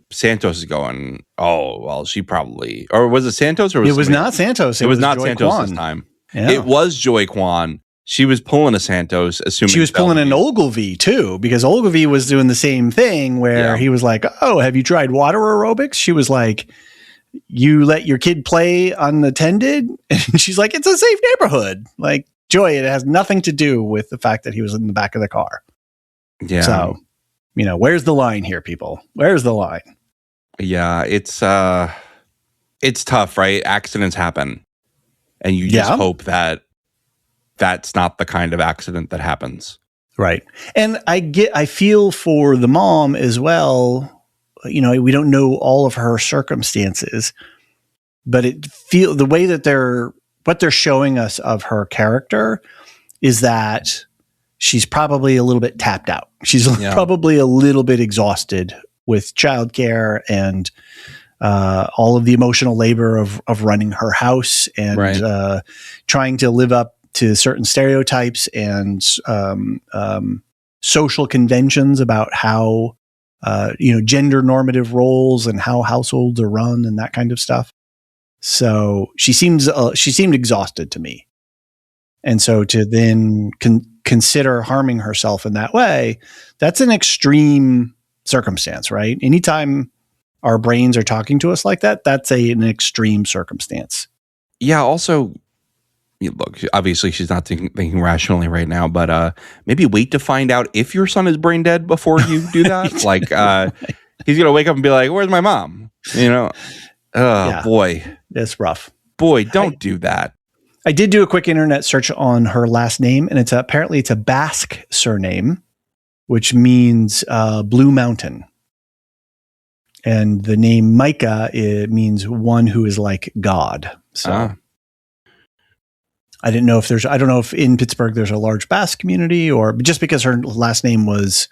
Santos is going, oh, well, she probably, or was it Santos or was it was not Santos. It was not Joy Santos Kwan. this time. Yeah. It was Joy Kwan. She was pulling a Santos, assuming she was pulling an Ogilvie too, because Ogilvie was doing the same thing where he was like, oh, have you tried water aerobics? She was like, you let your kid play unattended? And she's like, it's a safe neighborhood. Like, Joy, it has nothing to do with the fact that he was in the back of the car. Yeah. So, where's the line here, people? Where's the line? Yeah, it's tough, right? Accidents happen. And you just hope that that's not the kind of accident that happens. Right. And I feel for the mom as well. We don't know all of her circumstances, but the way that what they're showing us of her character is that she's probably a little bit tapped out. She's probably a little bit exhausted with childcare and all of the emotional labor of running her house and trying to live up to certain stereotypes and social conventions about how gender normative roles and how households are run and that kind of stuff. So she seemed exhausted to me. And so to then consider harming herself in that way, that's an extreme circumstance, right? Anytime our brains are talking to us like that, that's an extreme circumstance. Yeah. Also, look, obviously she's not thinking rationally right now, but maybe wait to find out if your son is brain dead before you do that. He's going to wake up and be like, where's my mom? Boy. It's rough. Boy, don't do that. I did do a quick internet search on her last name, and apparently it's a Basque surname, which means Blue Mountain. And the name Micah, it means one who is like God. So I don't know if in Pittsburgh there's a large Basque community, or just because her last name was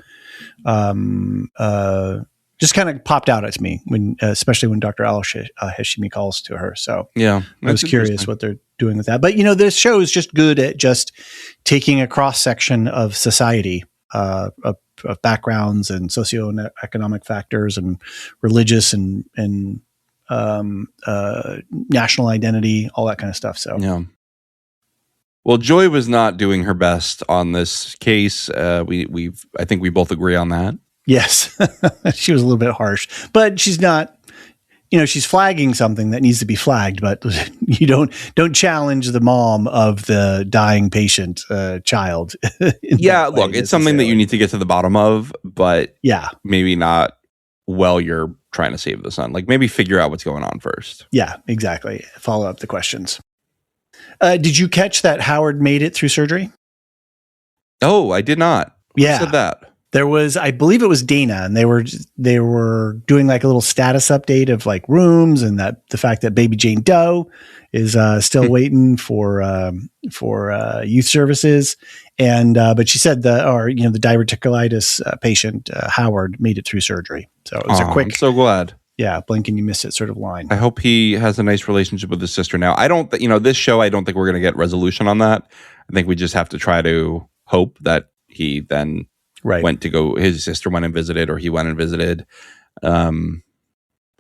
just kind of popped out at me especially when Dr. Hashimi calls to her. So yeah, I was curious what they're doing with that. But this show is just good at just taking a cross section of society, of backgrounds and socioeconomic factors and religious and national identity, all that kind of stuff. So yeah. Well, Joy was not doing her best on this case. I think we both agree on that. Yes, she was a little bit harsh, but she's not. She's flagging something that needs to be flagged, but you don't challenge the mom of the dying patient child. Yeah, look, it's something that you need to get to the bottom of, but yeah, maybe not while you're trying to save the son. Like maybe figure out what's going on first. Yeah, exactly. Follow up the questions. Did you catch that Howard made it through surgery? Oh, I did not. Who said that? There was, I believe it was Dana, and they were doing like a little status update of like rooms and that the fact that baby Jane Doe is still waiting for youth services, and but she said the diverticulitis patient Howard made it through surgery, so it was a quick. I'm so glad. Yeah, blink and you miss it sort of line. I hope he has a nice relationship with his sister now. I don't, this show, I don't think we're going to get resolution on that. I think we just have to try to hope that he then went to go, his sister went and visited, or he went and visited. But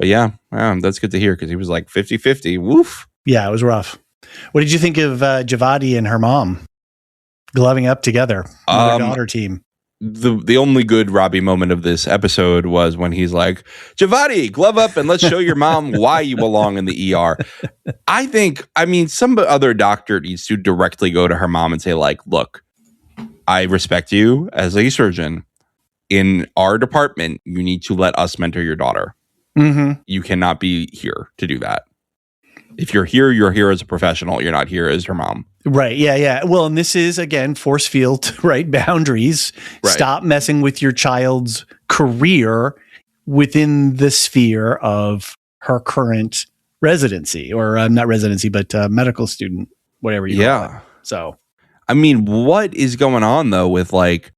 yeah, that's good to hear, because he was like 50-50. Woof. Yeah, it was rough. What did you think of Javadi and her mom gloving up together, mother-daughter team? The only good Robbie moment of this episode was when he's like, Javadi, glove up and let's show your mom why you belong in the ER. I mean, some other doctor needs to directly go to her mom and say, like, look, I respect you as a surgeon. In our department, you need to let us mentor your daughter. Mm-hmm. You cannot be here to do that. If you're here as a professional. You're not here as her mom. Right. Yeah. Well, and this is, again, force field, right? Boundaries. Right. Stop messing with your child's career within the sphere of her current residency, or not residency, but medical student, whatever you call it. So, I mean, what is going on though with like,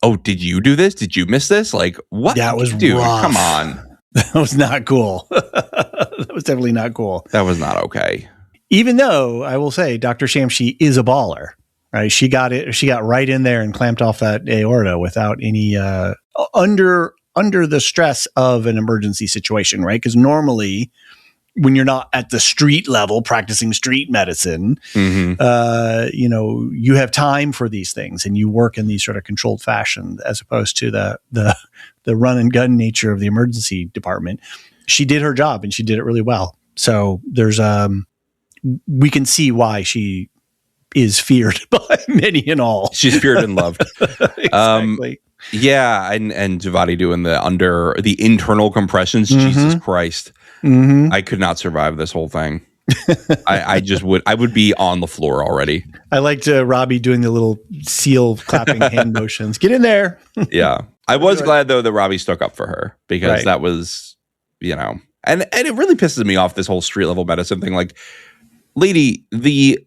oh, did you do this? Did you miss this? Like, what? That was dude, rough. Come on. That was not cool. That was definitely not cool. That was not okay. Even though I will say Dr. Shamshi is a baller, right? She got right in there and clamped off that aorta without any under the stress of an emergency situation, right? Because normally when you're not at the street level practicing street medicine, you have time for these things and you work in these sort of controlled fashion, as opposed to the run and gun nature of the emergency department. She did her job and she did it really well. So there's we can see why she is feared by many and all. She's feared and loved. Exactly. Yeah, and Javadi doing the internal compressions. Jesus Christ. Mm-hmm. I could not survive this whole thing. I would be on the floor already. I liked Robbie doing the little seal clapping hand motions. Get in there. Yeah. I was glad though that Robbie stuck up for her, because that was, and it really pisses me off, this whole street level medicine thing. Like, lady, the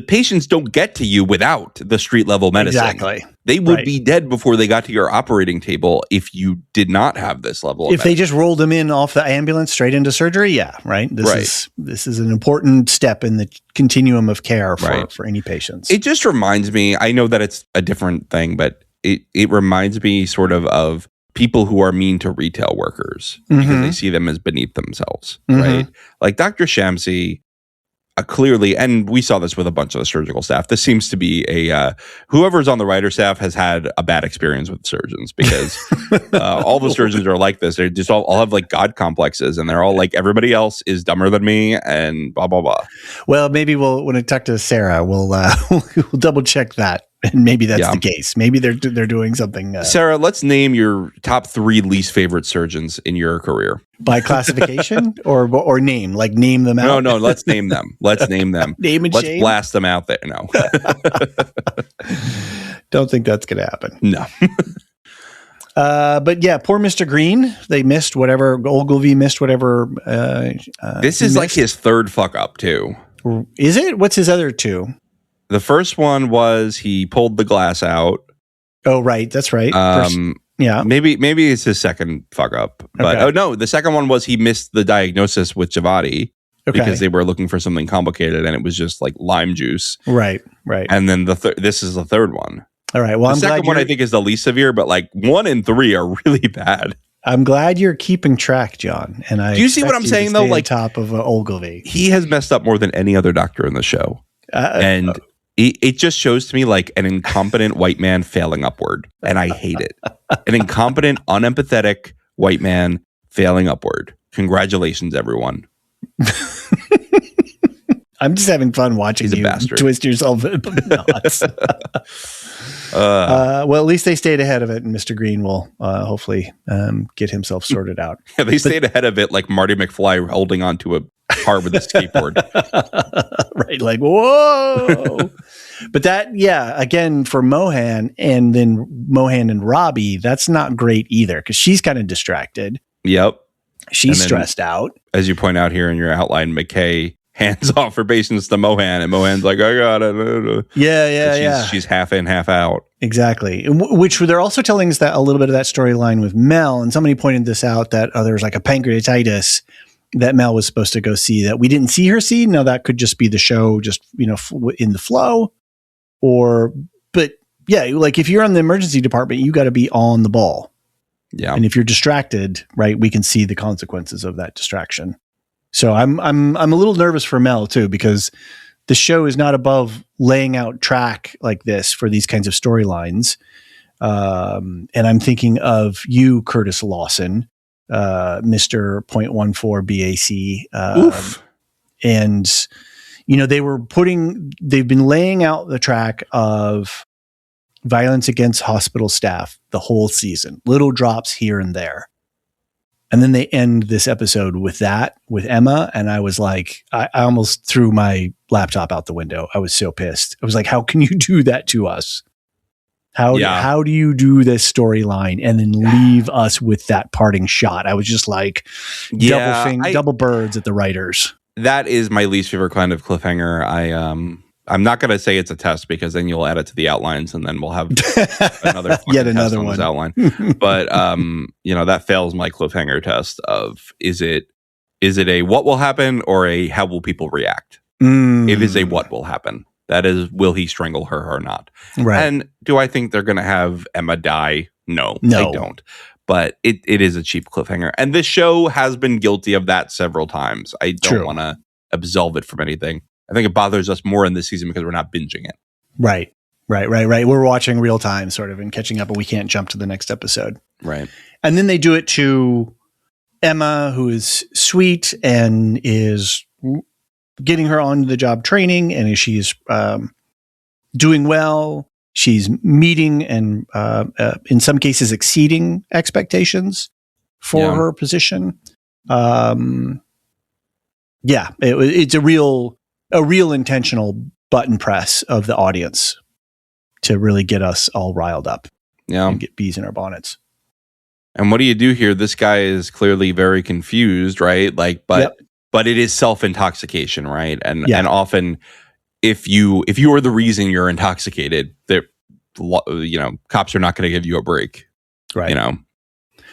patients don't get to you without the street level medicine. Exactly. They would be dead before they got to your operating table if you did not have this level of medicine. They just rolled them in off the ambulance straight into surgery, yeah, right? This is an important step in the continuum of care for any patients. It just reminds me, I know that it's a different thing, but it reminds me sort of people who are mean to retail workers because they see them as beneath themselves, right? Like Dr. Shamsi, clearly, and we saw this with a bunch of the surgical staff, this seems to be whoever's on the writer staff has had a bad experience with surgeons, because all the surgeons are like this. They just all have like God complexes, and they're all like, everybody else is dumber than me, and blah, blah, blah. Well, maybe when I talk to Sarah, we'll double check that. And maybe that's the case. Maybe they're doing something. Sarah, let's name your top 3 least favorite surgeons in your career. By classification or name? Like name them out? No, let's name them. Let's name them. Name and let's shame? blast them out there. No. Don't think that's going to happen. No. But yeah, poor Mr. Green. They missed whatever. Ogilvie missed whatever. This is like his 3rd fuck up too. Is it? What's his other 2? The first one was he pulled the glass out. Oh, right. That's right. Yeah. Maybe it's his 2nd fuck up. But oh no, the second one was he missed the diagnosis with Javadi because they were looking for something complicated and it was just like lime juice. Right. And then this is the 3rd one. All right. Well, the second one I think is the least severe, but like 1 and 3 are really bad. I'm glad you're keeping track, John. And I do you see what I'm saying though? Like top of Ogilvie, he has messed up more than any other doctor in the show, and it just shows to me like an incompetent white man failing upward, and I hate it. An incompetent, unempathetic white man failing upward. Congratulations, everyone. I'm just having fun watching you twist yourself in knots. Well, at least they stayed ahead of it, and Mr. Green will hopefully get himself sorted out. Yeah, they stayed ahead of it like Marty McFly holding onto a car with a skateboard. Right, like, whoa. But that, yeah, again, for Mohan and then Mohan and Robbie, that's not great either because she's kind of distracted. Yep. She's stressed out. As you point out here in your outline, McKay hands off her patients to Mohan, and Mohan's like, I got it. Yeah. She's half in, half out. Exactly. Which they're also telling us that a little bit of that storyline with Mel, and somebody pointed this out that there's like a pancreatitis that Mel was supposed to go see that we didn't see her see. Now that could just be the show, just, in the flow. But yeah, like if you're on the emergency department, you got to be on the ball. Yeah. And if you're distracted, right, we can see the consequences of that distraction. So I'm a little nervous for Mel too, because the show is not above laying out track like this for these kinds of storylines. And I'm thinking of you, Curtis Lawson, Mr. .14 BAC. And, they've been laying out the track of violence against hospital staff the whole season, little drops here and there. And then they end this episode with Emma. And I was like, I almost threw my laptop out the window. I was so pissed. I was like, how can you do that to us? How do you do this storyline and then leave us with that parting shot? I was just like, double birds at the writers. That is my least favorite kind of cliffhanger. I'm not going to say it's a test because then you'll add it to the outlines and then we'll have another yet another one outline. But that fails my cliffhanger test of is it a what will happen or a how will people react? It is a what will happen. That is, will he strangle her or not? Right. And do I think they're going to have Emma die? No, I don't. But it is a cheap cliffhanger. And this show has been guilty of that several times. I don't want to absolve it from anything. I think it bothers us more in this season because we're not binging it. Right. We're watching real time sort of and catching up, and we can't jump to the next episode. Right. And then they do it to Emma, who is sweet and is getting her on the job training. And as she's doing well, she's meeting and in some cases exceeding expectations for her position. It's a real intentional button press of the audience to really get us all riled up and get bees in our bonnets. And what do you do here? This guy is clearly very confused, right? But it is self-intoxication, right? And often if you are the reason you're intoxicated, cops are not going to give you a break. Right.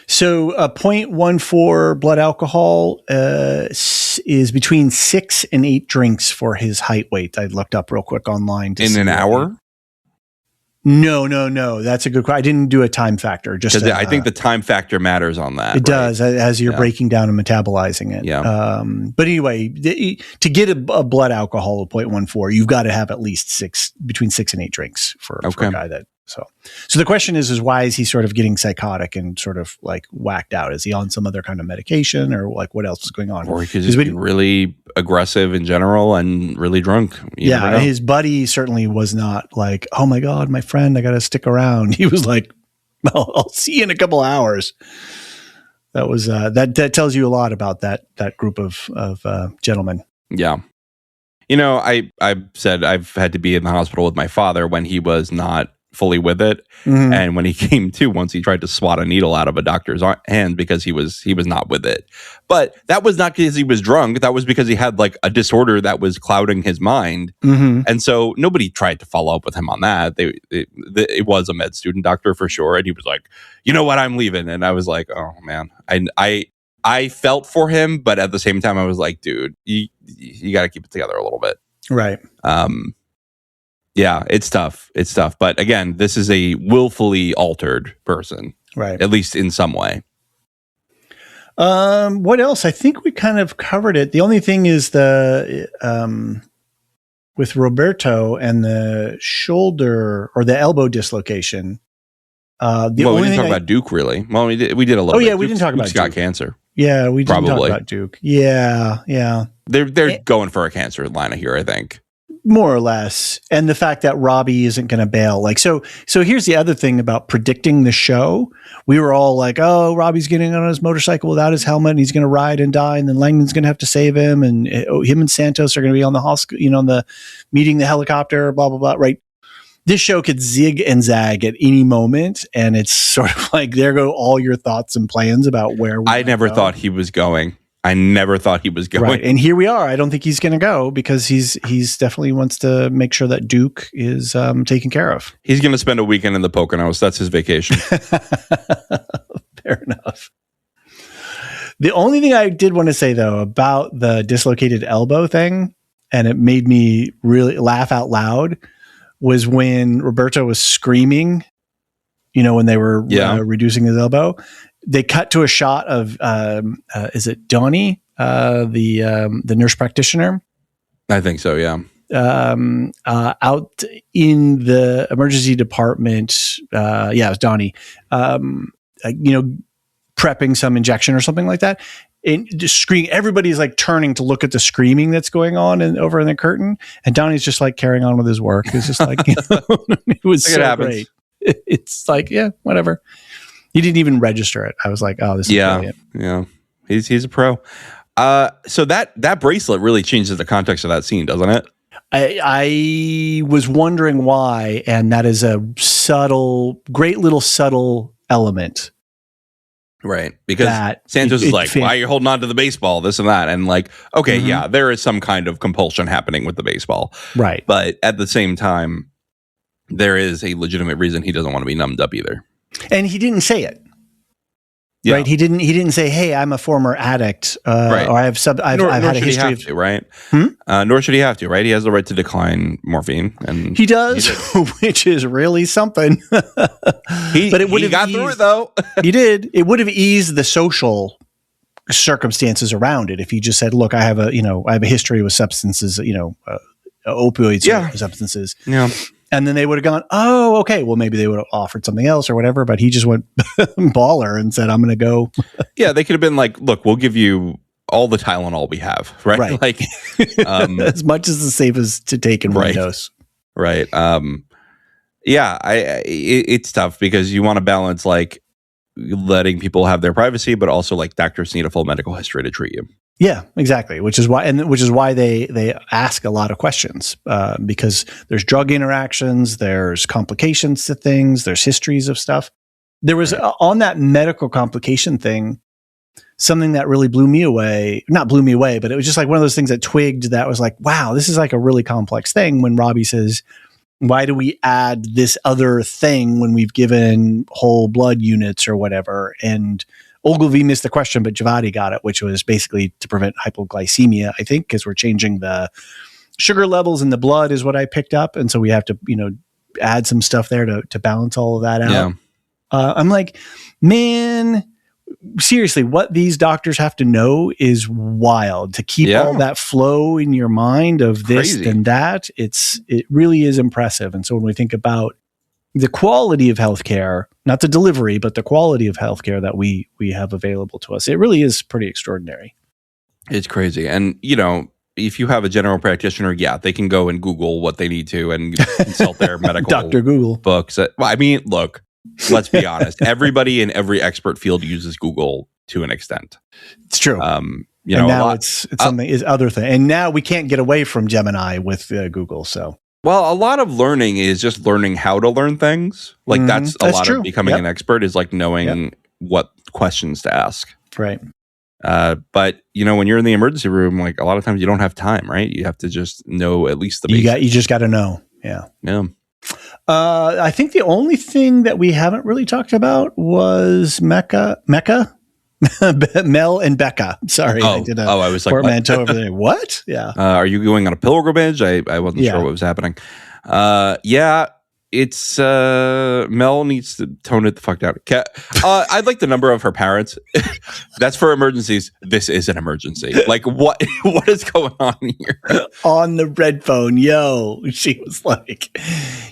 So 0.14 blood alcohol is between 6 and 8 drinks for his height weight. I looked up real quick online. In an hour? No. That's a good question. I didn't do a time factor. Just I think the time factor matters on that. It does as you're breaking down and metabolizing it. Yeah. But anyway, to get a blood alcohol of 0.14, you've got to have at least between 6 and 8 drinks for a guy that. So the question is why is he sort of getting psychotic and sort of like whacked out? Is he on some other kind of medication or like what else is going on? Or he could just be really aggressive in general and really drunk. His buddy certainly was not like, oh my God, my friend, I got to stick around. He was like, well, I'll see you in a couple of hours. That was that tells you a lot about that group of gentlemen. Yeah. I've said I've had to be in the hospital with my father when he was not fully with it. Mm-hmm. And when he came to, once he tried to swat a needle out of a doctor's hand because he was not with it. But that was not because he was drunk. That was because he had like a disorder that was clouding his mind. Mm-hmm. And so nobody tried to follow up with him on that. It was a med student doctor for sure. And he was like, you know what, I'm leaving. And I was like, oh man, I felt for him. But at the same time, I was like, dude, you got to keep it together a little bit. Right. Yeah, it's tough. But again, this is a willfully altered person. Right. At least in some way. What else? I think we kind of covered it. The only thing is with Roberto and the shoulder or the elbow dislocation. We didn't talk about Duke really. Well, we did a little bit. Oh yeah, we didn't talk about Duke's got Duke. cancer. Yeah, we didn't talk about Duke. Yeah. They're going for a cancer line here, I think. More or less. And the fact that Robbie isn't going to bail. Like, so here's the other thing about predicting the show. We were all like, oh, Robbie's getting on his motorcycle without his helmet and he's going to ride and die. And then Langdon's going to have to save him. And him and Santos are going to be on the hospital, on the meeting the helicopter, blah, blah, blah. Right. This show could zig and zag at any moment. And it's sort of like, there go all your thoughts and plans about where I never thought he was going. Right. And here we are. I don't think he's going to go because he's definitely wants to make sure that Duke is taken care of. He's going to spend a weekend in the Poconos. That's his vacation. Fair enough. The only thing I did want to say, though, about the dislocated elbow thing, and it made me really laugh out loud, was when Roberto was screaming, when they were reducing his elbow. They cut to a shot of, is it Donnie, the nurse practitioner? I think so, yeah. Out in the emergency department. It was Donnie, prepping some injection or something like that. And just screaming. Everybody's like turning to look at the screaming that's going on over in the curtain. And Donnie's just like carrying on with his work. It's just like, it was so great. It's like, yeah, whatever. He didn't even register it. I was like, oh, this is brilliant. Yeah. He's a pro. So that bracelet really changes the context of that scene, doesn't it? I was wondering why, and that is a great little subtle element. Right. Because Santos is like, why are you holding on to the baseball, this and that? And like, okay, yeah, there is some kind of compulsion happening with the baseball. Right. But at the same time, there is a legitimate reason he doesn't want to be numbed up either. And he didn't say it. Yeah. Right. He didn't say, hey, I'm a former addict, right. or I've had a history of, right. Nor should he have to, right? He has the right to decline morphine, and he does, which is really something. But it would have got through it though. He did. It would have eased the social circumstances around it if he just said, look, I have a history with substances, opioids, substances. Yeah. And then they would have gone, oh, okay. Well, maybe they would have offered something else or whatever. But he just went baller and said, I'm going to go. Yeah, they could have been like, look, we'll give you all the Tylenol we have, right? Right. Like as much as the safest to take in one dose. Right. It's tough because you want to balance like letting people have their privacy, but also like doctors need a full medical history to treat you. Yeah, exactly. Which is why they ask a lot of questions because there's drug interactions, there's complications to things, there's histories of stuff. There was on that medical complication thing, something that really not blew me away, but it was just like one of those things that twigged that was like, wow, this is like a really complex thing. When Robbie says, why do we add this other thing when we've given whole blood units or whatever? And Ogilvie missed the question, but Javadi got it, which was basically to prevent hypoglycemia, I think, because we're changing the sugar levels in the blood is what I picked up. And so we have to, add some stuff there to balance all of that out. Yeah. I'm like, man, seriously, what these doctors have to know is wild to keep all that flow in your mind of this and that. It really is impressive. And so when we think about the quality of healthcare, not the delivery, but the quality of healthcare that we have available to us, it really is pretty extraordinary. It's crazy. And, if you have a general practitioner, they can go and Google what they need to and consult their medical Dr. Google books. Look, let's be honest. Everybody in every expert field uses Google to an extent. It's true. And now it's something is other thing. And now we can't get away from Gemini with Google. So. Well, a lot of learning is just learning how to learn things. Like that's a lot true. of becoming an expert is like knowing what questions to ask. Right. But when you're in the emergency room, like a lot of times you don't have time, right? You have to just know at least the basics. You just got to know. Yeah. Yeah. I think the only thing that we haven't really talked about was Mecca. Mel and Becca. Sorry, I did I was like portmanteau over there. What? Yeah. Are you going on a pilgrimage? I wasn't sure what was happening. it's Mel needs to tone it the fuck down. I'd like the number of her parents. That's for emergencies. This is an emergency. Like what is going on here? On the red phone, she was like,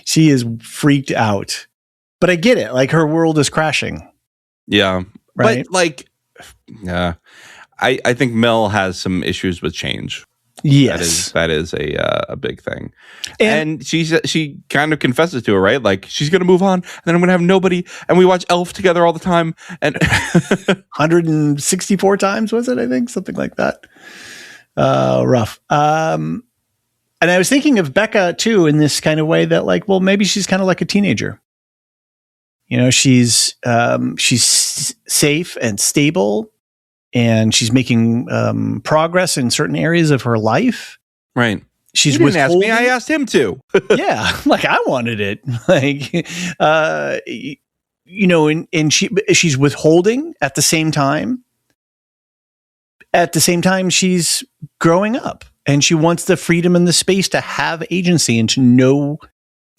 she is freaked out. But I get it. Like her world is crashing. Yeah, right. But like, yeah, I think Mel has some issues with change. Yes, that is a big thing, and she kind of confesses to her, right? Like she's gonna move on, and then I'm gonna have nobody, and we watch Elf together all the time, and 164 times was it? I think something like that. Rough. And I was thinking of Becca too in this kind of way that like, well, maybe she's kind of like a teenager. You know, she's safe and stable. And she's making progress in certain areas of her life. Right. She's didn't ask me. I asked him to. Yeah, like I wanted it. Like, and she's withholding at the same time. At the same time, she's growing up, and she wants the freedom and the space to have agency and to know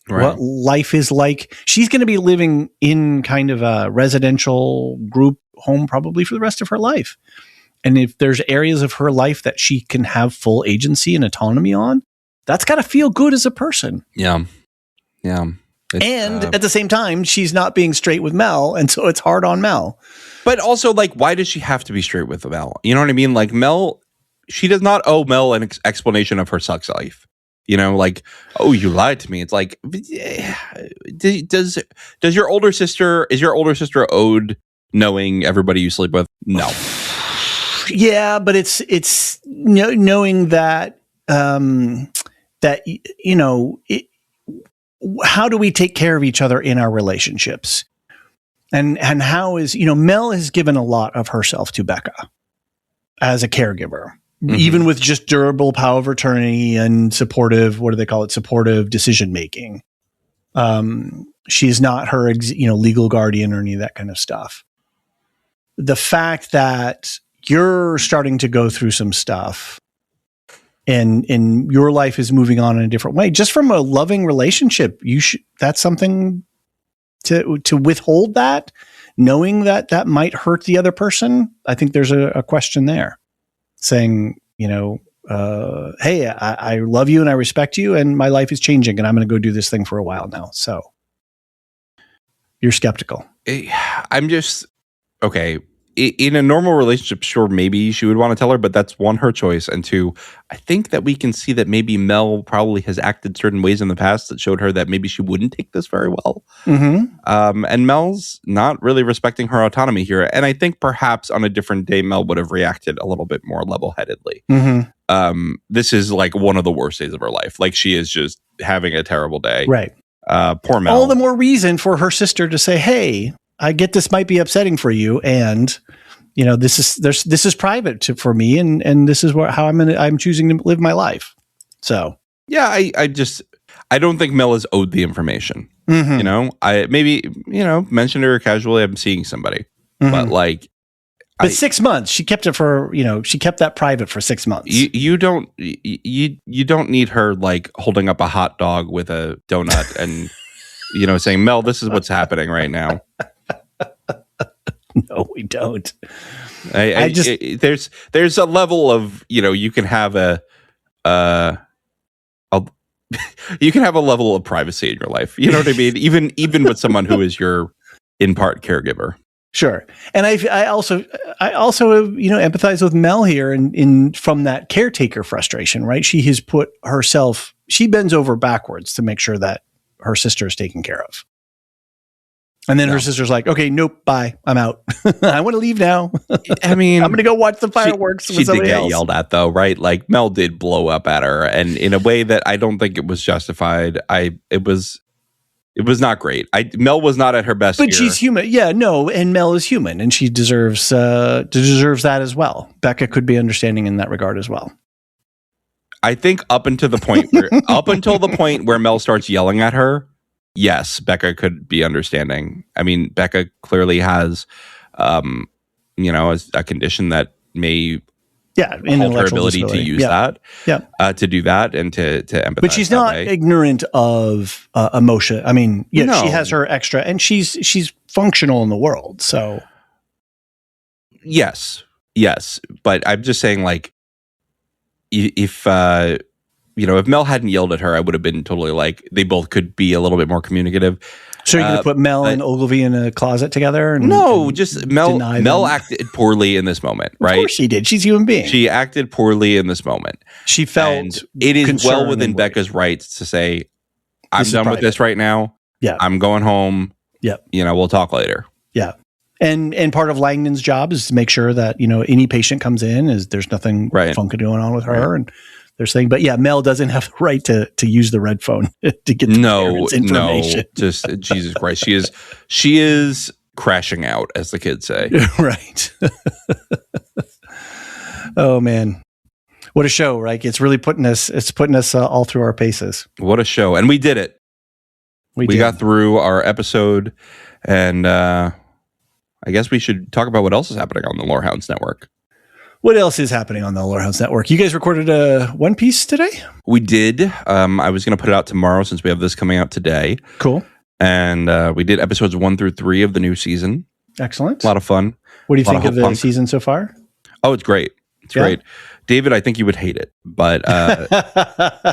what life is like. She's going to be living in kind of a residential group home probably for the rest of her life. And if there's areas of her life that she can have full agency and autonomy on, that's got to feel good as a person. Yeah. Yeah. And at the same time, she's not being straight with Mel. And so it's hard on Mel. But also, like, why does she have to be straight with Mel? You know what I mean? Like Mel, she does not owe Mel an explanation of her sex life. You know, like, oh, you lied to me. It's like, does your older sister, is your older sister owed knowing everybody you sleep with? No. Yeah, but it's knowing that how do we take care of each other in our relationships, and how is Mel has given a lot of herself to Becca as a caregiver, even with just durable power of attorney and supportive. What do they call it? Supportive decision making. She's not her legal guardian or any of that kind of stuff. The fact that you're starting to go through some stuff and your life is moving on in a different way, just from a loving relationship, that's something to withhold that, knowing that might hurt the other person. I think there's a question there saying, hey, I love you and I respect you and my life is changing and I'm going to go do this thing for a while now. So you're skeptical. I'm just, okay. In a normal relationship, sure, maybe she would want to tell her, but that's one, her choice. And two, I think that we can see that maybe Mel probably has acted certain ways in the past that showed her that maybe she wouldn't take this very well. And Mel's not really respecting her autonomy here. And I think perhaps on a different day, Mel would have reacted a little bit more level-headedly. This is like one of the worst days of her life. Like she is just having a terrible day. Right. Poor Mel. All the more reason for her sister to say, hey, I get this might be upsetting for you, and this is private for me, and this is how I'm choosing to live my life. So yeah, I don't think Mel is owed the information. I maybe mentioned her casually. I'm seeing somebody, but like, 6 months she kept it for she kept that private for 6 months. You don't need her like holding up a hot dog with a donut and saying, Mel, this is what's happening right now. No, we don't. There's a level of you can have a level of privacy in your life. You know what I mean? Even with someone who is your in part caregiver. Sure, and I also empathize with Mel here in from that caretaker frustration. Right, she has put herself. She bends over backwards to make sure that her sister is taken care of. And then her sister's like, okay, nope, bye. I'm out. I want to leave now. I mean, I'm going to go watch the fireworks with somebody else. She did get yelled at though, right? Like Mel did blow up at her, and in a way that I don't think it was justified. It was not great. Mel was not at her best. But she's human. Yeah, no, and Mel is human, and she deserves that as well. Becca could be understanding in that regard as well. I think up until the point where Mel starts yelling at her, yes, Becca could be understanding. I mean, Becca clearly has, a condition that may Yeah, hold her ability to use that, to do that and to empathize. But she's not ignorant of emotion. I mean, she has her extra, and she's functional in the world. So, yes, but I'm just saying, like, if Mel hadn't yelled at her, I would have been totally like, they both could be a little bit more communicative. So you're going to put Mel and Ogilvie in a closet together? Just Mel acted poorly in this moment, right? Of course she did. She's a human being. She acted poorly in this moment. She felt and it is well within Becca's rights to say, I'm done with this right now. Yeah. I'm going home. Yeah. We'll talk later. Yeah. And part of Langdon's job is to make sure that, any patient comes in, there's nothing funky going on with her. And they're saying, but Mel doesn't have the right to use the red phone to get the parents' information. No, just Jesus Christ. She is crashing out, as the kids say. Right. Oh man. What a show, right? It's really putting us all through our paces. What a show. And we did it. We got through our episode, and I guess we should talk about what else is happening on the Lorehounds Network. What else is happening on the Lorehounds Network? You guys recorded a One Piece today? We did. I was going to put it out tomorrow since we have this coming out today. Cool. And we did episodes 1 through 3 of the new season. Excellent. A lot of fun. What do you think of the season so far? Oh, it's great. It's great. David, I think you would hate it, but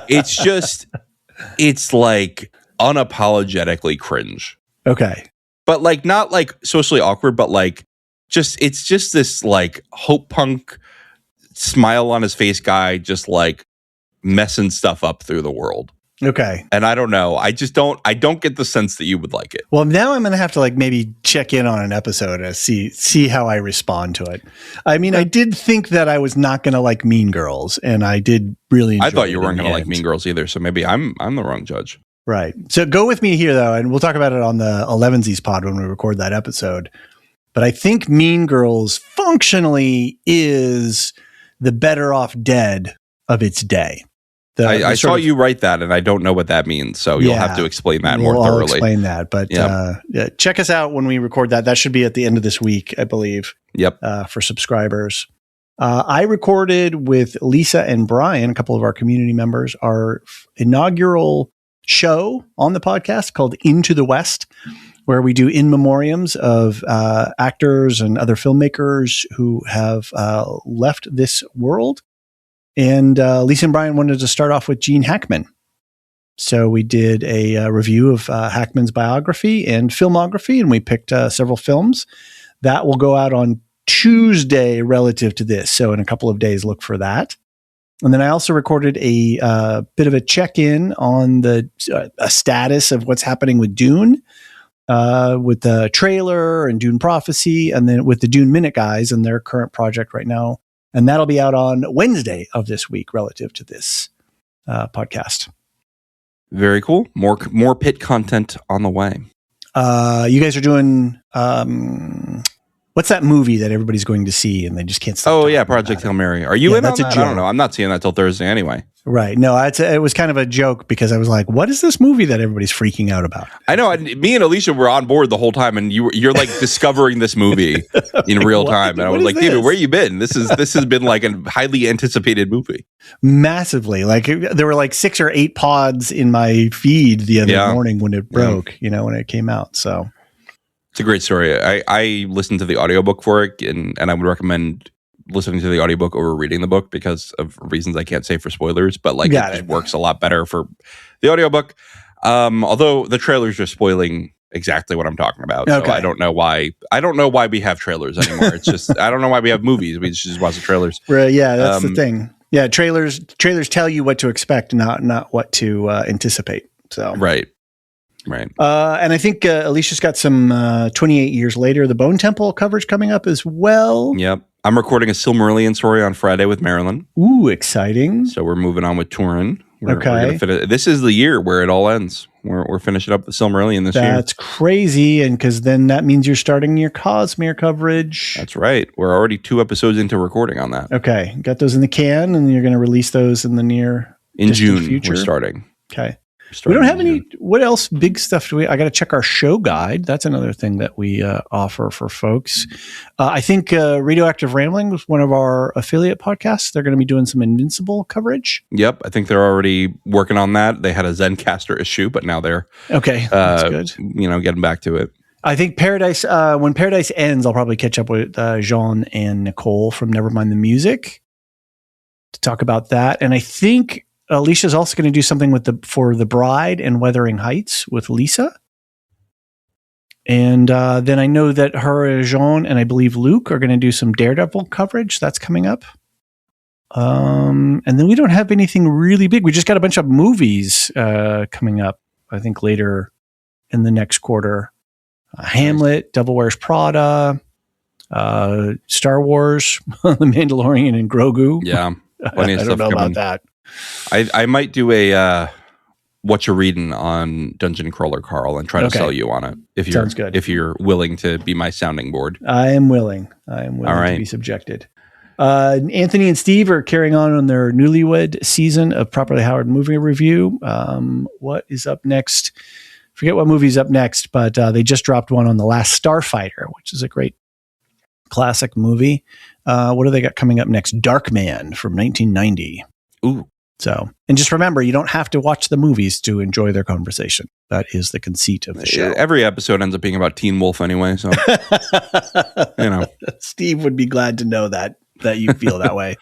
it's like unapologetically cringe. Okay. But like not like socially awkward, but like it's just this like hope punk smile on his face guy just like messing stuff up through the world. Okay. And I don't know. I don't get the sense that you would like it. Well, now I'm going to have to like maybe check in on an episode and see how I respond to it. I mean, I did think that I was not going to like Mean Girls, and I did really enjoy it. I thought you weren't going to like Mean Girls either, so maybe I'm the wrong judge. Right. So go with me here, though, and we'll talk about it on the 11sies pod when we record that episode. But I think Mean Girls functionally is the Better Off Dead of its day. I saw you write that, and I don't know what that means, so you'll have to explain that more thoroughly. I'll explain that, but check us out when we record that. That should be at the end of this week, I believe. Yep. For subscribers. I recorded with Lisa and Brian, a couple of our community members, our inaugural show on the podcast called Into the West, where we do in memoriams of actors and other filmmakers who have left this world. And Lisa and Brian wanted to start off with Gene Hackman. So we did a review of Hackman's biography and filmography, and we picked several films. That will go out on Tuesday relative to this. So in a couple of days, look for that. And then I also recorded a bit of a check-in on the status of what's happening with Dune, with the trailer and Dune Prophecy, and then with the Dune Minute guys and their current project right now. And that'll be out on Wednesday of this week relative to this podcast. Very cool. More Pitt content on the way. You guys are doing... what's that movie that everybody's going to see and they just can't stop? Oh, yeah, Project Hail Mary. Are you in on that? I don't know. I'm not seeing that till Thursday anyway. Right. No, it was kind of a joke because I was like, what is this movie that everybody's freaking out about? I know. Me and Alicia were on board the whole time, and you're like discovering this movie in real time. And I was like, David, where you been? This has been like a highly anticipated movie. Massively. Like there were like 6 or 8 pods in my feed the other morning when it broke, when it came out. So it's a great story. I listened to the audiobook for it, and I would recommend listening to the audiobook over reading the book because of reasons I can't say for spoilers, but like it just works a lot better for the audiobook. Although the trailers are spoiling exactly what I'm talking about. Okay. So I don't know why we have trailers anymore. It's just, I don't know why we have movies. We just watch the trailers. Right. Yeah. That's the thing. Yeah. Trailers tell you what to expect, not what to anticipate. So, right. And I think Alicia's got some 28 years later, the Bone Temple coverage coming up as well. Yep. I'm recording a Silmarillion story on Friday with Marilyn. Ooh, exciting. So we're moving on with Turin. Okay. This is the year where it all ends. We're finishing up the Silmarillion this year. That's crazy. And because then that means you're starting your Cosmere coverage. That's right. We're already 2 episodes into recording on that. Okay. Got those in the can, and you're going to release those in the near in June future. We're starting. Okay. We don't have any. What else big stuff do we? I got to check our show guide. That's another thing that we offer for folks. I think Radioactive Rambling was one of our affiliate podcasts. They're going to be doing some Invincible coverage. Yep, I think they're already working on that. They had a Zencaster issue, but now they're okay. That's good. Getting back to it. I think Paradise. When Paradise ends, I'll probably catch up with Jean and Nicole from Nevermind the Music to talk about that. And I think Alicia's also going to do something for The Bride and Wuthering Heights with Lisa. And then I know that her, Jean, and I believe Luke are going to do some Daredevil coverage. That's coming up. And then we don't have anything really big. We just got a bunch of movies coming up, I think, later in the next quarter. Hamlet, Devil Wears Prada, Star Wars, The Mandalorian, and Grogu. Yeah. I don't know about that. I might do a what you're reading on Dungeon Crawler, Carl, and try to sell you on it. Sounds good. If you're willing to be my sounding board. I am willing. To be subjected. Anthony and Steve are carrying on their newlywed season of Properly Howard Movie Review. What is up next? Forget what movie's up next, but they just dropped one on The Last Starfighter, which is a great classic movie. What do they got coming up next? Darkman from 1990. Ooh. So, and just remember, you don't have to watch the movies to enjoy their conversation. That is the conceit of the show. Every episode ends up being about Teen Wolf anyway, so Steve would be glad to know that you feel that way.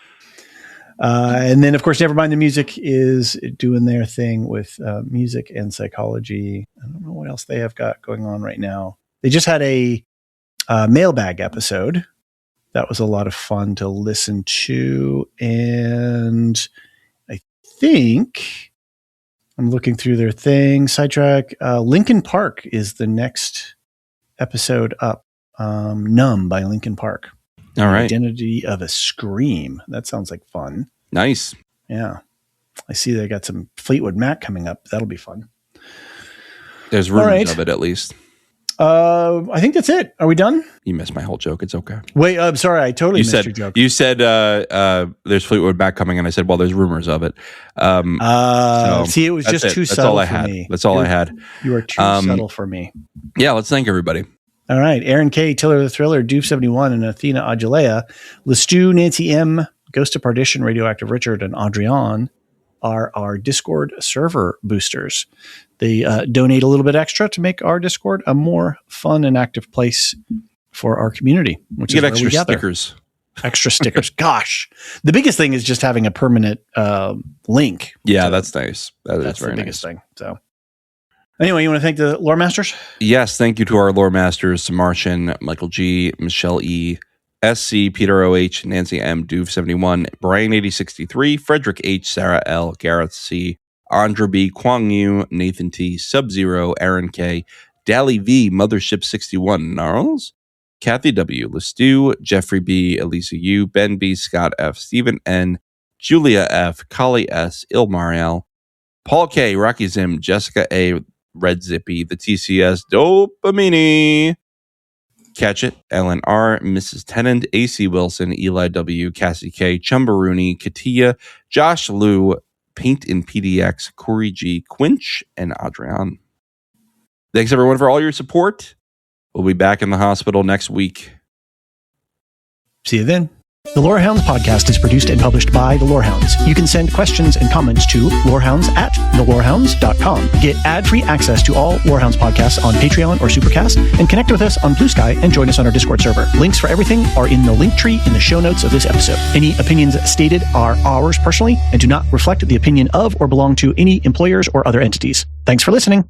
And then, of course, Nevermind the Music is doing their thing with music and psychology. I don't know what else they have got going on right now. They just had a mailbag episode. That was a lot of fun to listen to. And I think I'm looking through their thing. Sidetrack. Linkin Park is the next episode up. Numb by Linkin Park. All right. Identity of a Scream. That sounds like fun. Nice. Yeah. I see they got some Fleetwood Mac coming up. That'll be fun. There's rumors of it, at least. I think that's it. Are we done? You missed my whole joke. It's okay. Wait, I'm sorry. I totally missed your joke. You said there's Fleetwood Mac coming, and I said, well, there's rumors of it. See, it was just too subtle for me. That's all I had. You are too subtle for me. Yeah, let's thank everybody. All right. Aaron K., Tiller the Thriller, Doof71, and Athena Agilea, Lestu, Nancy M., Ghost of Partition, Radioactive Richard, and Adrian are our Discord server boosters. They donate a little bit extra to make our Discord a more fun and active place for our community, which is where we gather. Stickers. Extra stickers. Gosh. The biggest thing is just having a permanent link. Yeah, that's nice. That's the biggest thing. So anyway, you want to thank the lore masters? Yes, thank you to our lore masters, Martian, Michael G, Michelle E, SC, Peter OH, Nancy M, Doof71, Brian 8063, Frederick H, Sarah L, Gareth C, Andra B, Kwang Yu, Nathan T, Sub-Zero, Aaron K, Dally V, Mothership 61, Gnarls, Kathy W, Lestu, Jeffrey B, Elisa U, Ben B, Scott F, Stephen N, Julia F, Kali S, Ilmariel, Paul K, Rocky Zim, Jessica A, Red Zippy, the TCS, Dopamini, Catch It, Ellen R, Mrs. Tennant, AC Wilson, Eli W, Cassie K, Chumbarooney, Katia, Josh Liu, Paint in PDX, Corey G, Quinch, and Adrian. Thanks everyone for all your support. We'll be back in the hospital next week. See you then. The Lorehounds podcast is produced and published by the Lorehounds. You can send questions and comments to lorehounds@thelorehounds.com. Get ad-free access to all Lorehounds podcasts on Patreon or Supercast, and connect with us on Blue Sky and join us on our Discord server. Links for everything are in the link tree in the show notes of this episode. Any opinions stated are ours personally and do not reflect the opinion of or belong to any employers or other entities. Thanks for listening.